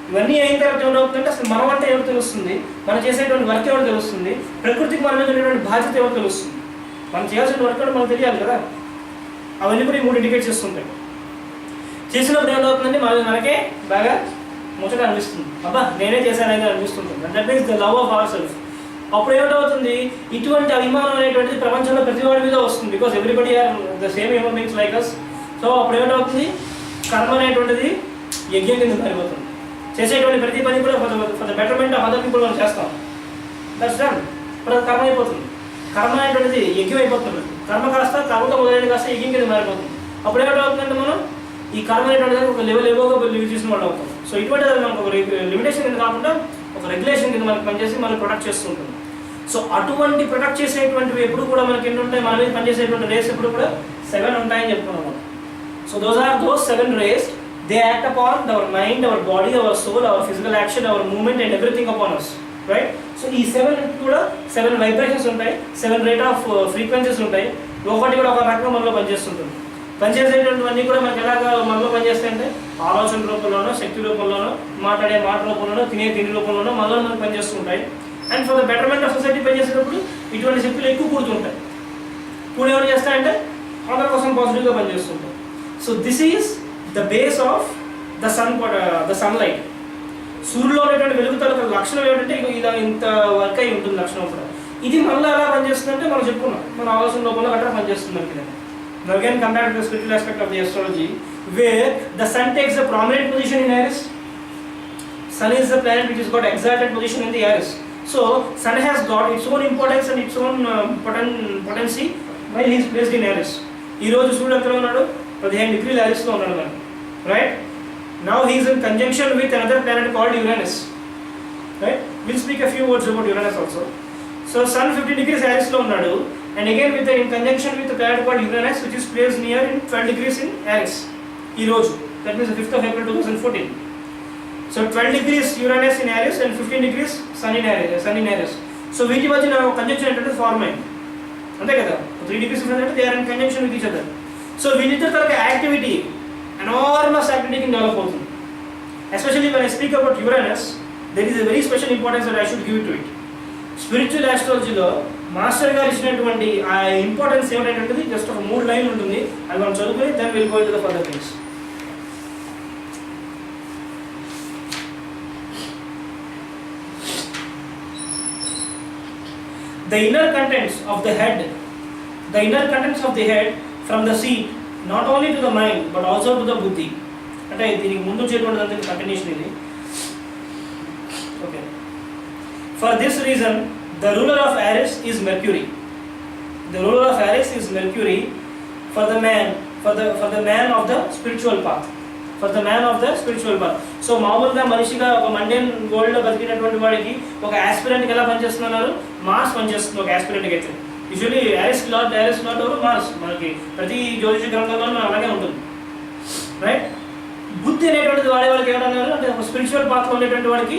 ఇవన్నీ అయిన తర్వాత ఏమవుతుందంటే అసలు మనం అంటే ఎవరు తెలుస్తుంది, మనం చేసేటువంటి వర్క్ ఎవరు తెలుస్తుంది, ప్రకృతికి మన మీద ఉండేటువంటి బాధ్యత ఎవరు తెలుస్తుంది, మనం చేయాల్సిన వర్క్ కూడా మనకు తెలియాలి కదా. అవన్నీ కూడా ఈ మూడు ఇండికేట్ చేస్తుంటాయి. చేసినప్పుడు ఏమవుతుందంటే మనకే బాగా ముచ్చట అనిపిస్తుంది, అబ్బా నేనే చేశానని అనిపిస్తుంటుంది. That means the love of our self. అప్పుడు ఏమిటవుతుంది, ఇటువంటి అభిమానం అనేటువంటిది ప్రపంచంలో ప్రతి వాడి మీద వస్తుంది, because everybody are the same human beings like us. సో అప్పుడు ఏమిటవుతుంది, కర్మ అనేటువంటిది యజ్ఞం కింద మారిపోతుంది. చేసేటువంటి ప్రతి పని కూడా for the betterment of other people మనం చేస్తాం, దట్స్ డన్. ఇప్పుడు అది కర్మ అయిపోతుంది, కర్మ అనేటువంటిది యజ్ఞం అయిపోతుంది. కర్మ కాస్త కర్మతో మొదలైన కాస్త యజ్ఞం కింద మారిపోతుంది. అప్పుడు ఏమిటవుతుందంటే మనం ఈ కర్మ అనేటువంటిది ఒక లెవెల్ ఏవోగా లివ్ చేసిన వాళ్ళు అవుతాం. సో ఇటువంటి మనకు ఒక లిమిటేషన్ కింద కాకుండా ఒక రెగ్యులేషన్ కింద మనకు పనిచేసి మనల్ని ప్రొటెక్ట్ చేస్తూ ఉంటుంది. సో అటువంటి ప్రొటెక్ట్ చేసేటువంటివి ఎప్పుడు కూడా మనకి ఎన్ని ఉంటాయి, మన మీద పనిచేసేటువంటి రేస్ ఎప్పుడు కూడా 7 ఉంటాయని చెప్పుకున్నాం. So those 7 rays, they act upon our mind, our body, our soul, our physical action, our movement and everything upon us, right? So ఈ 7 కూడా 7 వైబ్రేషన్స్ ఉంటాయి, 7 రేట్ ఆఫ్ ఫ్రీక్వెన్సీస్ ఉంటాయి. ఒకటి కూడా ఒక రకంగా మనలో పనిచేస్తుంటుంది. పనిచేసేటువంటివన్నీ కూడా మనకి ఎలాగా మనలో పనిచేస్తాయంటే ఆలోచన రూపంలోనో, శక్తి రూపంలోనో, మాట్లాడే మాట రూపంలోనో, తిండి రూపంలోనో మనలో మనకు పనిచేస్తుంటాయి. And for the betterment of society పనిచేసేటప్పుడు ఇటువంటి శక్తులు ఎక్కువ కూడుతుంటాయి. కూడా ఎవరు చేస్తాయంటే అందరి కోసం పాజిటివ్గా పనిచేస్తుంటాయి. So this is the base of the sunlight. సూర్యులో ఉన్నటువంటి వెలుగుతల లక్షణం ఏంటంటే ఇలా ఇంత వర్క్ అయి ఉంటుంది లక్షణం కూడా. ఇది మనలో ఎలా పనిచేస్తుందంటే మనం చెప్పుకున్నాం, మన ఆలోచన రూపంలో గట్రా పనిచేస్తుంది అనుకున్నాం. Now again come back to the spiritual aspect of the astrology, where the sun takes a prominent position in Aries. Sun is the planet which has got exalted position in the Aries. So sun has got its own importance and its own potency while he is placed in Aries. ఈ రోజు సూర్యుడు ఎక్కడ ఉన్నాడు, 15 degrees Aries లో ఉన్నాడు మనం, right? Now he is in conjunction with another planet called Uranus, right? We'll speak a few words about Uranus also. So sun 15 degrees Aries లో ఉన్నాడు, and again in conjunction with the planet called Uranus, which is placed near in 12 degrees in Aries. Ee roju, that means the 5th of April 2014. So 12 degrees Uranus in Aries and 15 degrees Sun in Aries. So వీటి మధ్య నా conjunction ఏంటంటే form అయింది, అంతే కదా. 3 degrees అంటే they are in conjunction with each other. So వీళ్ళిద్దరి తరగ activity, enormous activity కింద డెవలప్ అవుతుంది. Especially when I speak about Uranus, there is a very special importance that I should give to it. Spiritual ఆస్ట్రాలజీలో master గారు ఇచ్చినటువంటి ఆ importance ఏమిటంటే just ఒక 3 లైన్లు ఉంటుంది, అది మనం చదువుకుని then will go into the further things. The inner contents of the head from the seat not only to the mind but also to the buddhi. అంటే దీనికి ముందు వచ్చేటువంటి కంటిన్యూషన్ ఇది. Okay. For this reason the ruler of Aries is Mercury. The ruler of Aries is Mercury for the man of the spiritual path. For the man of the spiritual path. So మామూలుగా మనిషిగా ఒక mundane వరల్డ్లో బతికినటువంటి వాడికి ఒక ఆస్పిరెంట్కి ఎలా పనిచేస్తున్నారు? Mars పనిచేస్తుంది ఒక ఆస్పిరెంట్కి అయితే. యూజువల్లీ యారిస్ లార్డ్ ఎవరు? మార్స్. మనకి ప్రతి జ్యోతిష గ్రంథంలో అలాగే ఉంటుంది, రైట్? బుద్ధి అనేటువంటిది వాడే వాళ్ళకి ఏమన్నారు అంటే ఒక స్పిరిచువల్ పాత్లో ఉండేటువంటి వాడికి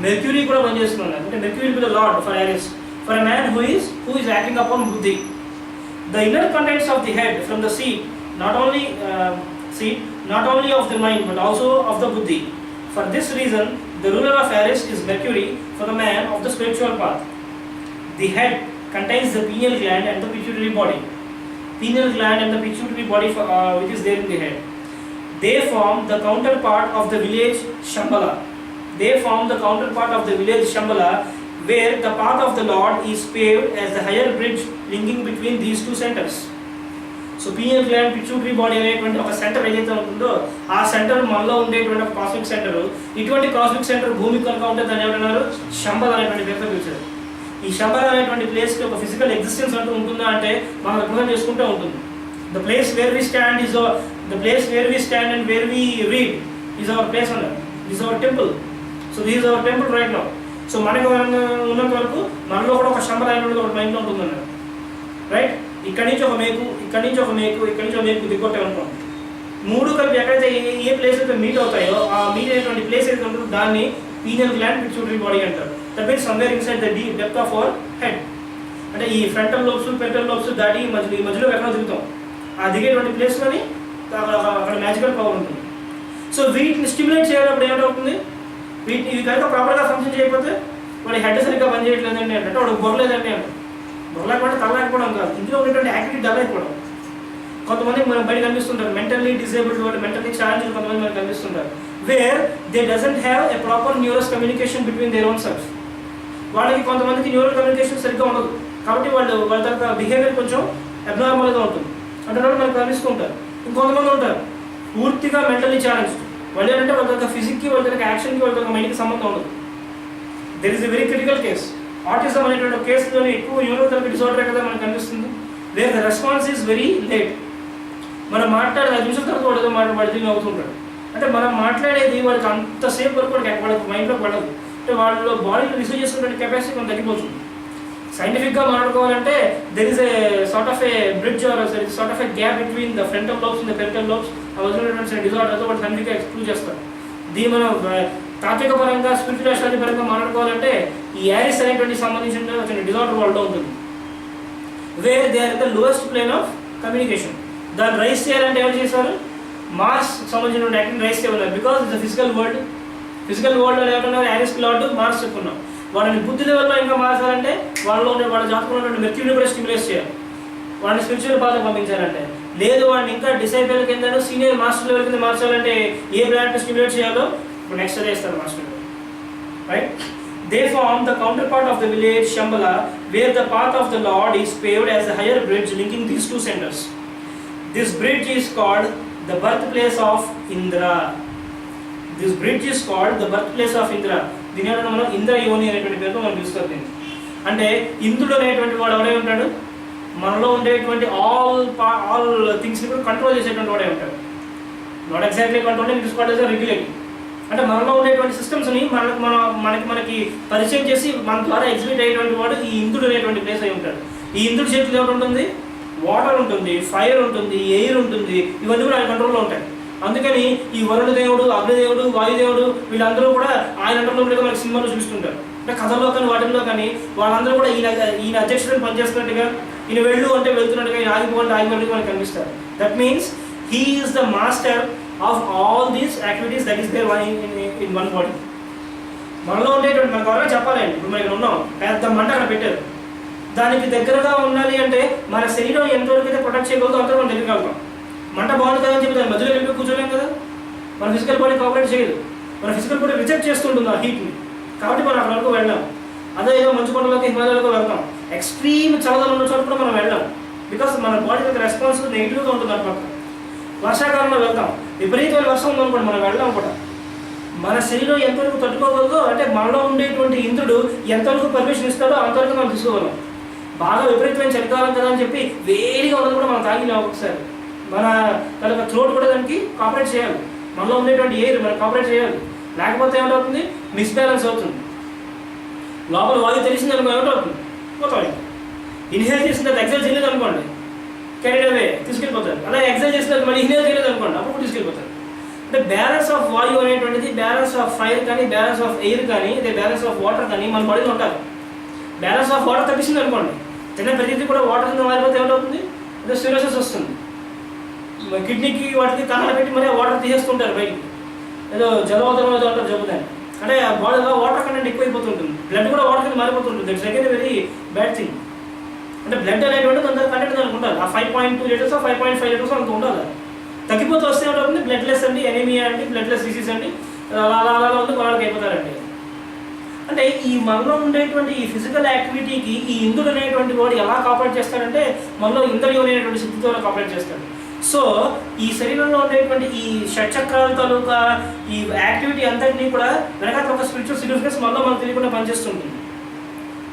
మెర్క్యూరీ కూడా పనిచేస్తున్నారు. అంటే Mercury to the lord for Aries, for a man who is acting upon బుద్ధి. The inner contents of the head from the seat not only of the mind but also of the buddhi. For this reason the ruler of Aries is Mercury for the man of the spiritual path. The head contains the pineal gland and the pituitary body. Pineal gland and the pituitary body which is there in the head. They form the counterpart of the village Shambhala. Where the path of the Lord is paved as the higher bridge linking between these two centers. So pineal gland, pituitary body అనేటువంటి ఒక centre ఏదైతే ఉంటుందో ఆ centre మనలో ఉండేటువంటి ఒక cosmic centre. ఇటువంటి cosmic centre భూమి కనుక ఉంటే దాన్ని ఏమన్నారు? శంబల అనేటువంటి పేరుతో పిలిచారు. ఈ శంబల అనేటువంటి ప్లేస్కి ఒక ఫిజికల్ ఎగ్జిస్టెన్స్ అంటూ ఉంటుందా అంటే మనం రిప్రజెంట్ చేసుకుంటూ ఉంటుంది. The place where we stand and where we read is our place అన్నారు. Is our temple. So this is our temple right now. So మనకు ఉన్నంత వరకు మనలో కూడా ఒక శంబల అనేటువంటి ఒక మైండ్లో ఉంటుందన్నారు, రైట్? ఇక్కడి నుంచి ఒక మేకు, ఇక్కడి నుంచి ఒక మేకు దిగొట్టామనుకోండి. 3 కలిపి ఎక్కడైతే ఏ ప్లేస్ అయితే మీట్ అవుతాయో ఆ మీట్ అయినటువంటి ప్లేస్ ఏదైతే ఉంటుందో దాన్ని పీనియల్ గ్లాండ్, పిట్యూటరీ బాడీ అంటారు. That means somewhere inside the depth of our head. అంటే ఈ ఫ్రంటల్ లోబ్స్, పెంటల్ లోబ్స్ దాటి మధ్యలో ఎక్కడో దిగుతాం. ఆ దిగేటువంటి ప్లేస్లోని అక్కడ మ్యాజికల్ పవర్ ఉంటుంది. సో వీటిని స్టిమ్యులేట్ చేయడం ఏమిటవుతుంది? ఇవి కనుక ప్రాపర్గా ఫంక్షన్ చేయకపోతే వాడి హెడ్ సరిగ్గా పనిచేయట్లేదండి అంటే వాడు బొరలేదండి అంటారు. బొరలేకపోతే తలలేకపోవడం కాదు, ఇందులో ఉన్నటువంటి యాక్టివిటీ డల్ అయిపోవడం. కొంతమంది మనం బయట కనిపిస్తుంటారు మెంటల్లీ డిసేబుల్డ్ వాళ్ళు, మెంటల్లీ ఛాలెంజ్ కొంతమంది మనకు కనిపిస్తుంటారు. Where they doesn't have a proper nervous communication between their own self. వాళ్ళకి కొంతమందికి న్యూరల్ కమ్యూనికేషన్ సరిగ్గా ఉండదు కాబట్టి వాళ్ళ తర్వాత బిహేవియర్ కొంచెం అబ్నార్మల్గా ఉంటుంది. అంటే మనకు కనిపిస్తుంటారు. ఇంకొంతమంది ఉంటారు పూర్తిగా మెంటల్లీ ఛాలెంజ్. వాళ్ళు ఏంటంటే వాళ్ళ యొక్క ఫిజిక్కి, వాళ్ళ యొక్క యాక్షన్కి, వాళ్ళ యొక్క మైండ్కి సంబంధం ఉండదు. There is a very critical case. Autism అనేటువంటి కేసులోని ఎక్కువ న్యూరోథెరపీ డిసార్డర్ కదా మనకు కనిపిస్తుంది. Wear the response is very late. మనం మాట్లాడే 5 నిమిషాల తర్వాత వాడు మాట్లాడి అవుతుంటాడు. అంటే మనం మాట్లాడేది వాళ్ళకి అంతసేపు వరకు వాళ్ళకి మైండ్లోకి పడదు. అంటే వాళ్ళలో బాడీలో రిసీవ్ చేసుకునే కెపాసిటీ కొంత తగ్గిపోతుంది. సైంటిఫిక్గా మాట్లాడుకోవాలంటే there is a sort of a bridge or sort of a gap between the frontal lobes and the peripheral lobes. ఆ వదిలినటువంటి డిజార్డర్తో వాళ్ళు సైంటిఫిక్గా ఎక్స్ప్లెయిన్ చేస్తారు. దీన్ని మనం తాత్విక పరంగా, స్పిరిచువల్ ఆస్ట్రాలజీ పరంగా మాట్లాడుకోవాలంటే ఈ యారిస్ అనేటువంటి సంబంధించిన డిజార్డర్ వాళ్ళలో ఉంటుంది. Where they are the lowest plane of communication. దాన్ని రైస్ చేయాలంటే ఎవరు చేశారు? మార్స్ సంబంధించిన యాక్టింగ్ రైస్ చేయాలి. Because it's the physical world అని ఏమన్నారు? యారిస్ లార్డ్ మార్స్ చెప్పుకున్నాం. వాళ్ళని బుద్ధి లెవెల్లో ఇంకా మార్చాలంటే వాళ్ళ జాతకంలో ఉన్నటువంటి మెర్క్యూరీని కూడా స్టిమ్యులేట్ చేయాలి. వాడిని స్పిరిచువల్ పాత్రకు పంపించాలంటే, లేదు వాడిని ఇంకా డిసైపుల్ కింద సీనియర్ మాస్టర్ లెవెల్ కింద మార్చాలంటే ఏ ప్లానెట్ని స్టిమ్యులేట్ చేయాలో ఇప్పుడు నెక్స్ట్ చేస్తారు master, right? They form the counterpart of the village Shambhala, where the path of the Lord is paved as a higher bridge linking these two centers. This bridge is called the birthplace of Indra. దీని మనం ఇంద్ర యోని అనేటువంటి పేరుతో మనం చూస్తారు. అంటే ఇంద్రుడు అనేటువంటి వాడు ఎవడే ఉంటాడు? మనలో ఉండేటువంటి ఆల్ థింగ్స్ని కూడా కంట్రోల్ చేసేటువంటి వాడే ఉంటాడు. Not exactly control, it is called as regulating. అంటే మనలో ఉండేటువంటి సిస్టమ్స్ని మనకి పరిచయం చేసి మన ద్వారా ఎగ్జిబిట్ అయ్యేటువంటి వాడు ఈ ఇంద్రుడు అనేటువంటి ప్లేస్ అయి ఉంటాడు. ఈ ఇంద్రుడి చేతిలో ఏమిటి ఉంటుంది? వాటర్ ఉంటుంది, ఫైర్ ఉంటుంది, ఎయిర్ ఉంటుంది. ఇవన్నీ కూడా ఆయన కంట్రోల్లో ఉంటాయి. అందుకని ఈ వరుణ దేవుడు, అగ్నిదేవుడు, వాయుదేవుడు వీళ్ళందరూ కూడా ఆయన అంటర్లో మనకి సినిమాలో చూస్తుంటారు. అంటే కథల్లో కానీ వాటిల్లో కానీ వాళ్ళందరూ కూడా ఈయన అధ్యక్షుడిని పనిచేస్తున్నట్టుగా, ఈయన వెళ్ళు అంటే వెళ్తున్నట్టుగా, ఈయన ఆగిపోతే ఆగిపోయినట్టుగా మనకు కనిపిస్తారు. That means he is the master of all these activities that is there in one body. మనలో ఉండేటువంటి మనకు ఎవరైనా చెప్పాలండి, ఇప్పుడు మనం ఇక్కడ ఉన్నాం, పెద్ద మంట అక్కడ పెట్టారు, దానికి దగ్గరగా ఉండాలి అంటే మన శరీరం ఎంతవరకు అయితే ప్రొటెక్ట్ చేయగలదో అంతవరకు మనం దగ్గరికి వెళ్తాం. మంట బాగుంది కదా అని చెప్పి దాని మధ్యలో వెళ్ళి కూర్చోలేం కదా, మన ఫిజికల్ బాడీ కోఆపరేట్ చేయదు, మన ఫిజికల్ బాడీ రిజెక్ట్ చేస్తుంటుంది ఆ హీట్ని, కాబట్టి మనం అక్కడ వరకు వెళ్ళాం. అదే ఏదో మంచు కొండలోకి హిమాలయాలకు వెళ్తాం, ఎక్స్ట్రీమ్ చల్లదనం ఉన్న చోట కూడా మనం వెళ్ళాం, బికాస్ మన బాడీ యొక్క రెస్పాన్స్ నెగిటివ్గా ఉంటుంది అన్నమాట. వర్షాకాలంలో వెళ్తాం, విపరీతమైన వర్షం ఉందనుకోండి మనం వెళ్ళాం కూడా. మన శరీరం ఎంతవరకు తట్టుకోగలదో, అంటే మనలో ఉండేటువంటి ఇంద్రుడు ఎంతవరకు పర్మిషన్ ఇస్తాడో అంతవరకు మనం తీసుకోగలం. బాగా విపరీతమైన చలికాలం కదా అని చెప్పి వేడిగా ఉన్నది కూడా మనం తాగిలేము ఒకసారి. మన తన థ్రోట్ కూడా దానికి కాపరేట్ చేయాలి, మనలో ఉండేటువంటి ఎయిర్ మనకు కాపరేట్ చేయాలి, లేకపోతే ఏమవుతుంది, మిస్బ్యాలెన్స్ అవుతుంది. లోపల వాయు తెలిసింది అనుకో ఏమిటవుతుంది, పోతాం. ఇన్హేల్ చేసిన తర్వాత ఎక్సైజ్ చేయలేదు అనుకోండి, కెరీర్ అవే తీసుకెళ్ళిపోతారు. అలాగే ఎక్సైజ్ చేసిన తర్వాత మళ్ళీ ఇన్హేల్ చేయలేదు అనుకోండి, అప్పుడు తీసుకెళ్ళిపోతారు. అంటే బ్యాలెన్స్ ఆఫ్ వాయు అనేటువంటిది, బ్యాలెన్స్ ఆఫ్ ఫైర్ కానీ, బ్యాలెన్స్ ఆఫ్ ఎయిర్ కానీ, ఇదే బ్యాలెన్స్ ఆఫ్ వాటర్ కానీ మన బాడీలో ఉండాలి. బ్యాలెన్స్ ఆఫ్ వాటర్ తగ్గించింది అనుకోండి, తిన్న ప్రతిదీ కూడా వాటర్ కింద మారిపోతే ఏమిటవుతుంది, అదే సిరోసిస్ వస్తుంది. కిడ్నీకి వాటికి కన్నాలు పెట్టి మరీ వాటర్ తీసేస్తుంటారు బయటికి, ఏదో జలవదనం ఏదో అంటారు చెబుతాను. అంటే బాడీలో వాటర్ కంటెంట్ ఎక్కువైపోతుంటుంది, బ్లడ్ కూడా వాటర్ కింద మారిపోతుంటుంది. That's again very bad thing. అంటే బ్లడ్ అనేటువంటి కొంత కంటెంట్ దానికి ఉండాలి, ఆ 5.2 లీటర్స్ 5.5 లీటర్స్ అంత ఉండాలి. తగ్గిపోతే వస్తే ఏమిటవుతుంది, బ్లడ్లెస్ అండి, ఎనీమియా అండి, బ్లడ్లెస్ డిసీజ్ అండి, అలా ఉంది వాళ్ళకి అయిపోతారండి. అంటే ఈ మనలో ఉండేటువంటి ఈ ఫిజికల్ యాక్టివిటీకి ఈ ఇంద్రుడు అనేటువంటి వాడు ఎలా కాపరేట్ చేస్తాడంటే, మనలో ఇంద్రియం అనేటువంటి శక్తితో కాపరేట్ చేస్తాడు. సో ఈ శరీరంలో ఉండేటువంటి ఈ షట్చక్రాల తాలూకా ఈ యాక్టివిటీ అంతటినీ కూడా వెనకాల ఒక స్పిరిచువల్ సిగ్నిఫికెన్స్ మనలో మనకు తెలియకుండా పనిచేస్తుంటుంది.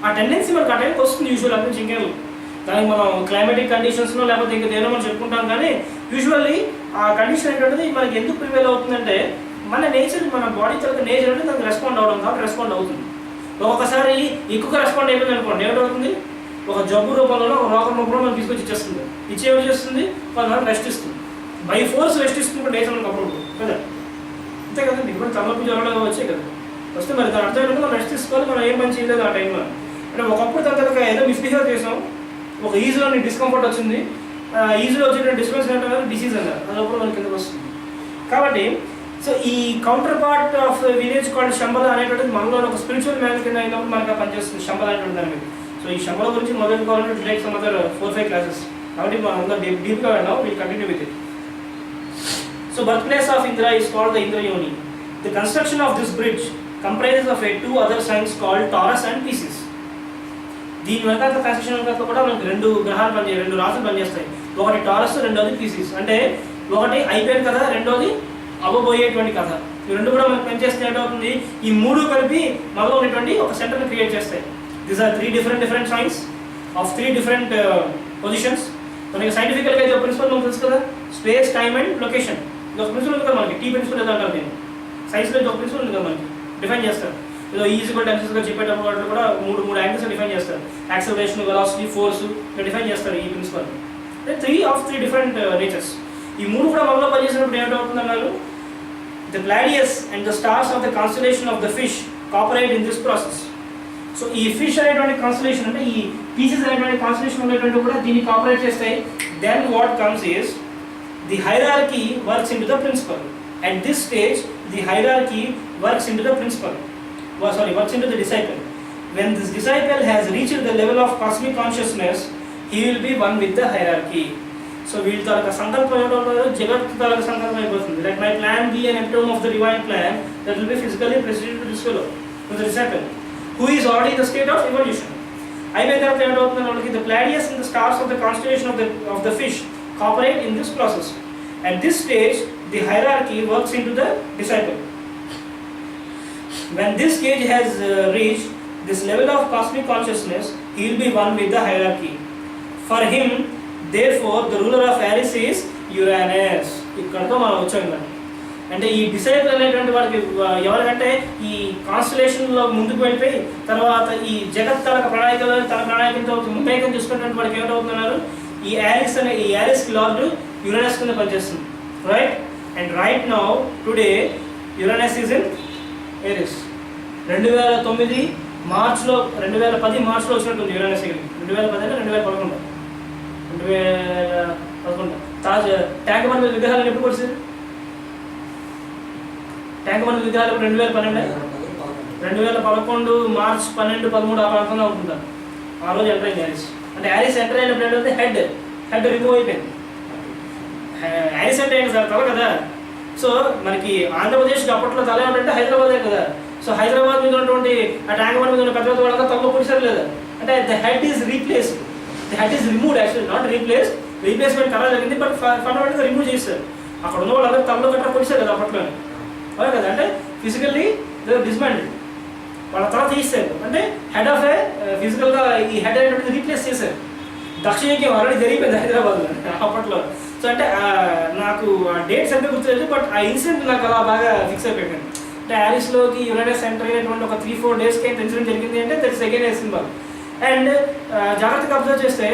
ఆ టెండెన్సీ మనకు ఆ టైంకి వస్తుంది యూజువల్, అంటే ఇంకేం దానికి మనం క్లైమాటిక్ కండిషన్స్లో లేకపోతే ఇంకా దేనో మనం చెప్పుకుంటాం. కానీ యూజువల్లీ ఆ కండిషన్ ఏంటంటే మనకి ఎందుకు ప్రివేల్ అవుతుందంటే, మన నేచర్, మన బాడీ తరగతి నేచర్ అంటే దానికి రెస్పాండ్ అవ్వడం కాబట్టి రెస్పాండ్ అవుతుంది. ఒక్కొక్కసారి ఎక్కువగా రెస్పాండ్ అయిపోయింది అనుకోండి, ఏమిటవుతుంది, ఒక జబ్బు రూపంలో ఒక రోగం రూపంలో మనకి తీసుకొచ్చి ఇచ్చేస్తుంది. ఏమి చేస్తుంది, వాళ్ళ రెస్ట్ ఇస్తుంది, బై ఫోర్స్ రెస్ట్ ఇస్తుంది నేచర్ మనకు అప్పుడు కదా. అంతే కదండి, ఇప్పుడు తలనొప్పి జ్వరాలు వచ్చాయి కదా, వస్తే మరి దాని అర్థం ఏంటంటే మనం రెస్ట్ తీసుకోవాలి, మనం ఏం పని చేయలేదు ఆ టైంలో. అంటే ఒకప్పుడు దాని తర్వాత ఏదో మిస్బిహేవ్ చేసాం, ఒక ఈజీలో నీకు డిస్కంఫర్ట్ వచ్చింది, ఈజీలో వచ్చేటువంటి డిస్టర్బెన్స్ ఏంటంటే డిసీజ్ అన్నారు, అది అప్పుడు మనకి కిందకు వస్తుంది. కాబట్టి సో ఈ counter part of village called Shambhala అనేటువంటిది మనలో ఒక స్పిరిచువల్ మ్యాన్ కింద అయినప్పుడు మనకు పనిచేస్తుంది శంబల అనేటువంటి దాని మీద. సో ఈ శంబల గురించి మొదలు కావాలంటే టేక్ సమ్ అదర్ 4-5 క్లాసెస్, కాబట్టి మనం అందరూ డీప్గా వెళ్ళాం. Will continue with it. So birth place of Indra is called the Indrayoni. The construction of this bridge comprises of 2 other signs called Taurus and Pisces. దీని వెనకాల కన్స్ట్రక్షన్ వెనకాల కూడా మనకి 2 గ్రహాలు పనిచేస్తాయి, 2 రాసులు పనిచేస్తాయి. ఒకటి టారస్, రెండోది పీసిస్. అంటే ఒకటి అయిపోయిన కథ, రెండోది అవ్వబోయేటువంటి కథ. ఈ 2 కూడా మనకు పనిచేస్తే ఏంటవుతుంది, ఈ 3 కలిపి మనలో ఉన్నటువంటి ఒక సెంటర్ని క్రియేట్ చేస్తాయి. These are 3 different signs of 3 different positions. మనకి సైంటిఫికల్గా అయితే ఒక ప్రిన్సిపల్ మనకు తెలుసు కదా, స్పేస్, టైమ్ అండ్ లొకేషన్. ఇది ఒక ప్రిన్సిపల్ ఉంది కదా మనకి, టీ ప్రిన్సిపల్ ఏదో అంటారు నేను. సైన్స్లో ఇది ఒక ప్రిన్సిపల్ ఉంది కదా మనకి, డిఫైన్ చేస్తారు. ఏదో ఈజీగా ఎంసెస్గా చెప్పేటప్పుడు వాళ్ళు కూడా 3 యాంగిల్స్ డిఫైన్ చేస్తారు, యాక్సలరేషన్, వెలాసిటీ, ఫోర్స్ డిఫైన్ చేస్తారు ఈ ప్రిన్సిపల్. 3 of 3 different nature's. ఈ 3 కూడా మనలో పనిచేసినప్పుడు ఏమిటవుతుంది అన్నారు, the Pleiades and the stars of the constellation of the fish cooperate in this process. So ఈ ఫిష్ అనేటువంటి కాన్స్టలేషన్, అంటే ఈ పీసెస్ అనేటువంటి కాన్స్టలేషన్ అనేటువంటి కూడా దీన్ని కాపరేట్ చేస్తాయి. Then what comes is the hierarchy works into the principle. At this stage the hierarchy works into the principle, works into the disciple. When this disciple has reached the level of cosmic consciousness, he will be one with the hierarchy. So వీళ్ళ తాలూకా సంకల్పం ఏమిటో జగత్ తాలూకా సంకల్పం అయిపోతుంది. Let my plan be an epitome of the divine plan that will be physically presented to this fellow, to the disciple, who is already in the state of evolution. అయిపోయిన తర్వాత ఏమిటవుతుంది వాళ్ళకి, the Pleiades and the stars of the constellation of the fish cooperate in this process. At this stage, the hierarchy works into the disciple. When this stage has reached this level of cosmic consciousness, he will be one with the hierarchy. For him, therefore, the ruler of Aries is Uranus. ఇక్కడతో మనం వచ్చాం. అంటే ఈ disciple అనేటువంటి వాడికి ఎవరికంటే ఈ కాన్స్టలేషన్లో ముందుకు వెళ్ళిపోయి తర్వాత ఈ జగత్ తన ప్రణాళికలో తన ప్రణాళికతో ముందైకం చూసుకున్నటువంటి వాడికి ఏమిటవుతున్నారు, ఈ యారిస్ లార్డ్ యురేనస్ కింద పనిచేస్తుంది. Right. And right now today Uranus is in Aries. 2009 మార్చ్లో 2010 మార్చ్లో వచ్చినట్టుంది యురేనస్ ఇక్కడికి. 2010 అంటే 2011 ట్యాంక్ బండ్ మీద విగ్రహాలు ఎప్పుడు కొడిసారు? ట్యాంక్ బండ్ విగ్రహాలు 2012 2011 మార్చ్ 12, 13 ఆ ప్రాంతంలో ఉంటుంటారు. ఆ రోజు ఎంటర్ అయింది హ్యారిస్. అంటే హ్యారిస్ ఎంటర్ అయినప్పుడు ఏంటంటే హెడ్ రిమూవ్ అయిపోయింది. హ్యారిస్ అంటే ఏంటి సార్, తల కదా. సో మనకి ఆంధ్రప్రదేశ్కి అప్పట్లో తల ఏమంటే హైదరాబాదే కదా. సో హైదరాబాద్ మీద ఉన్నటువంటి ఆ ట్యాంక్ బండ్ మీద ఉన్న పెద్ద వాళ్ళంతా తలలో పొడిచారు లేదా అంటే the head is replaced, the head is removed, actually not replacement colour జరిగింది, బట్ ఫండమెంటల్గా రిమూవ్ చేస్తారు. అక్కడ ఉన్న వాళ్ళందరూ తలలో గట్రా పొడిచారు కదా అప్పట్లోనే, అవును కదా. అంటే ఫిజికల్లీ డిస్మాండెడ్, వాళ్ళ తల తీస్తారు. అంటే హెడ్ ఆఫ్ ఫిజికల్గా ఈ హెడ్ అనేటువంటి రీప్లేస్ చేశారు. దక్షిణకి ఆల్రెడీ జరిగిపోయింది హైదరాబాద్లో అప్పట్లో. సో అంటే నాకు ఆ డేట్స్ అంటే గుర్తులేదు, బట్ ఆ ఇన్సిడెంట్ నాకు అలా బాగా ఫిక్స్ అయిపోయింది. అంటే హ్యారిస్లోకి యునైటెడ్ సెంటర్ అయినటువంటి ఒక 3-4 డేస్కి ఎంత ఇన్సిడెంట్ జరిగింది అంటే that's again A symbol. And జాగ్రత్తగా అబ్జర్వ్ చేస్తే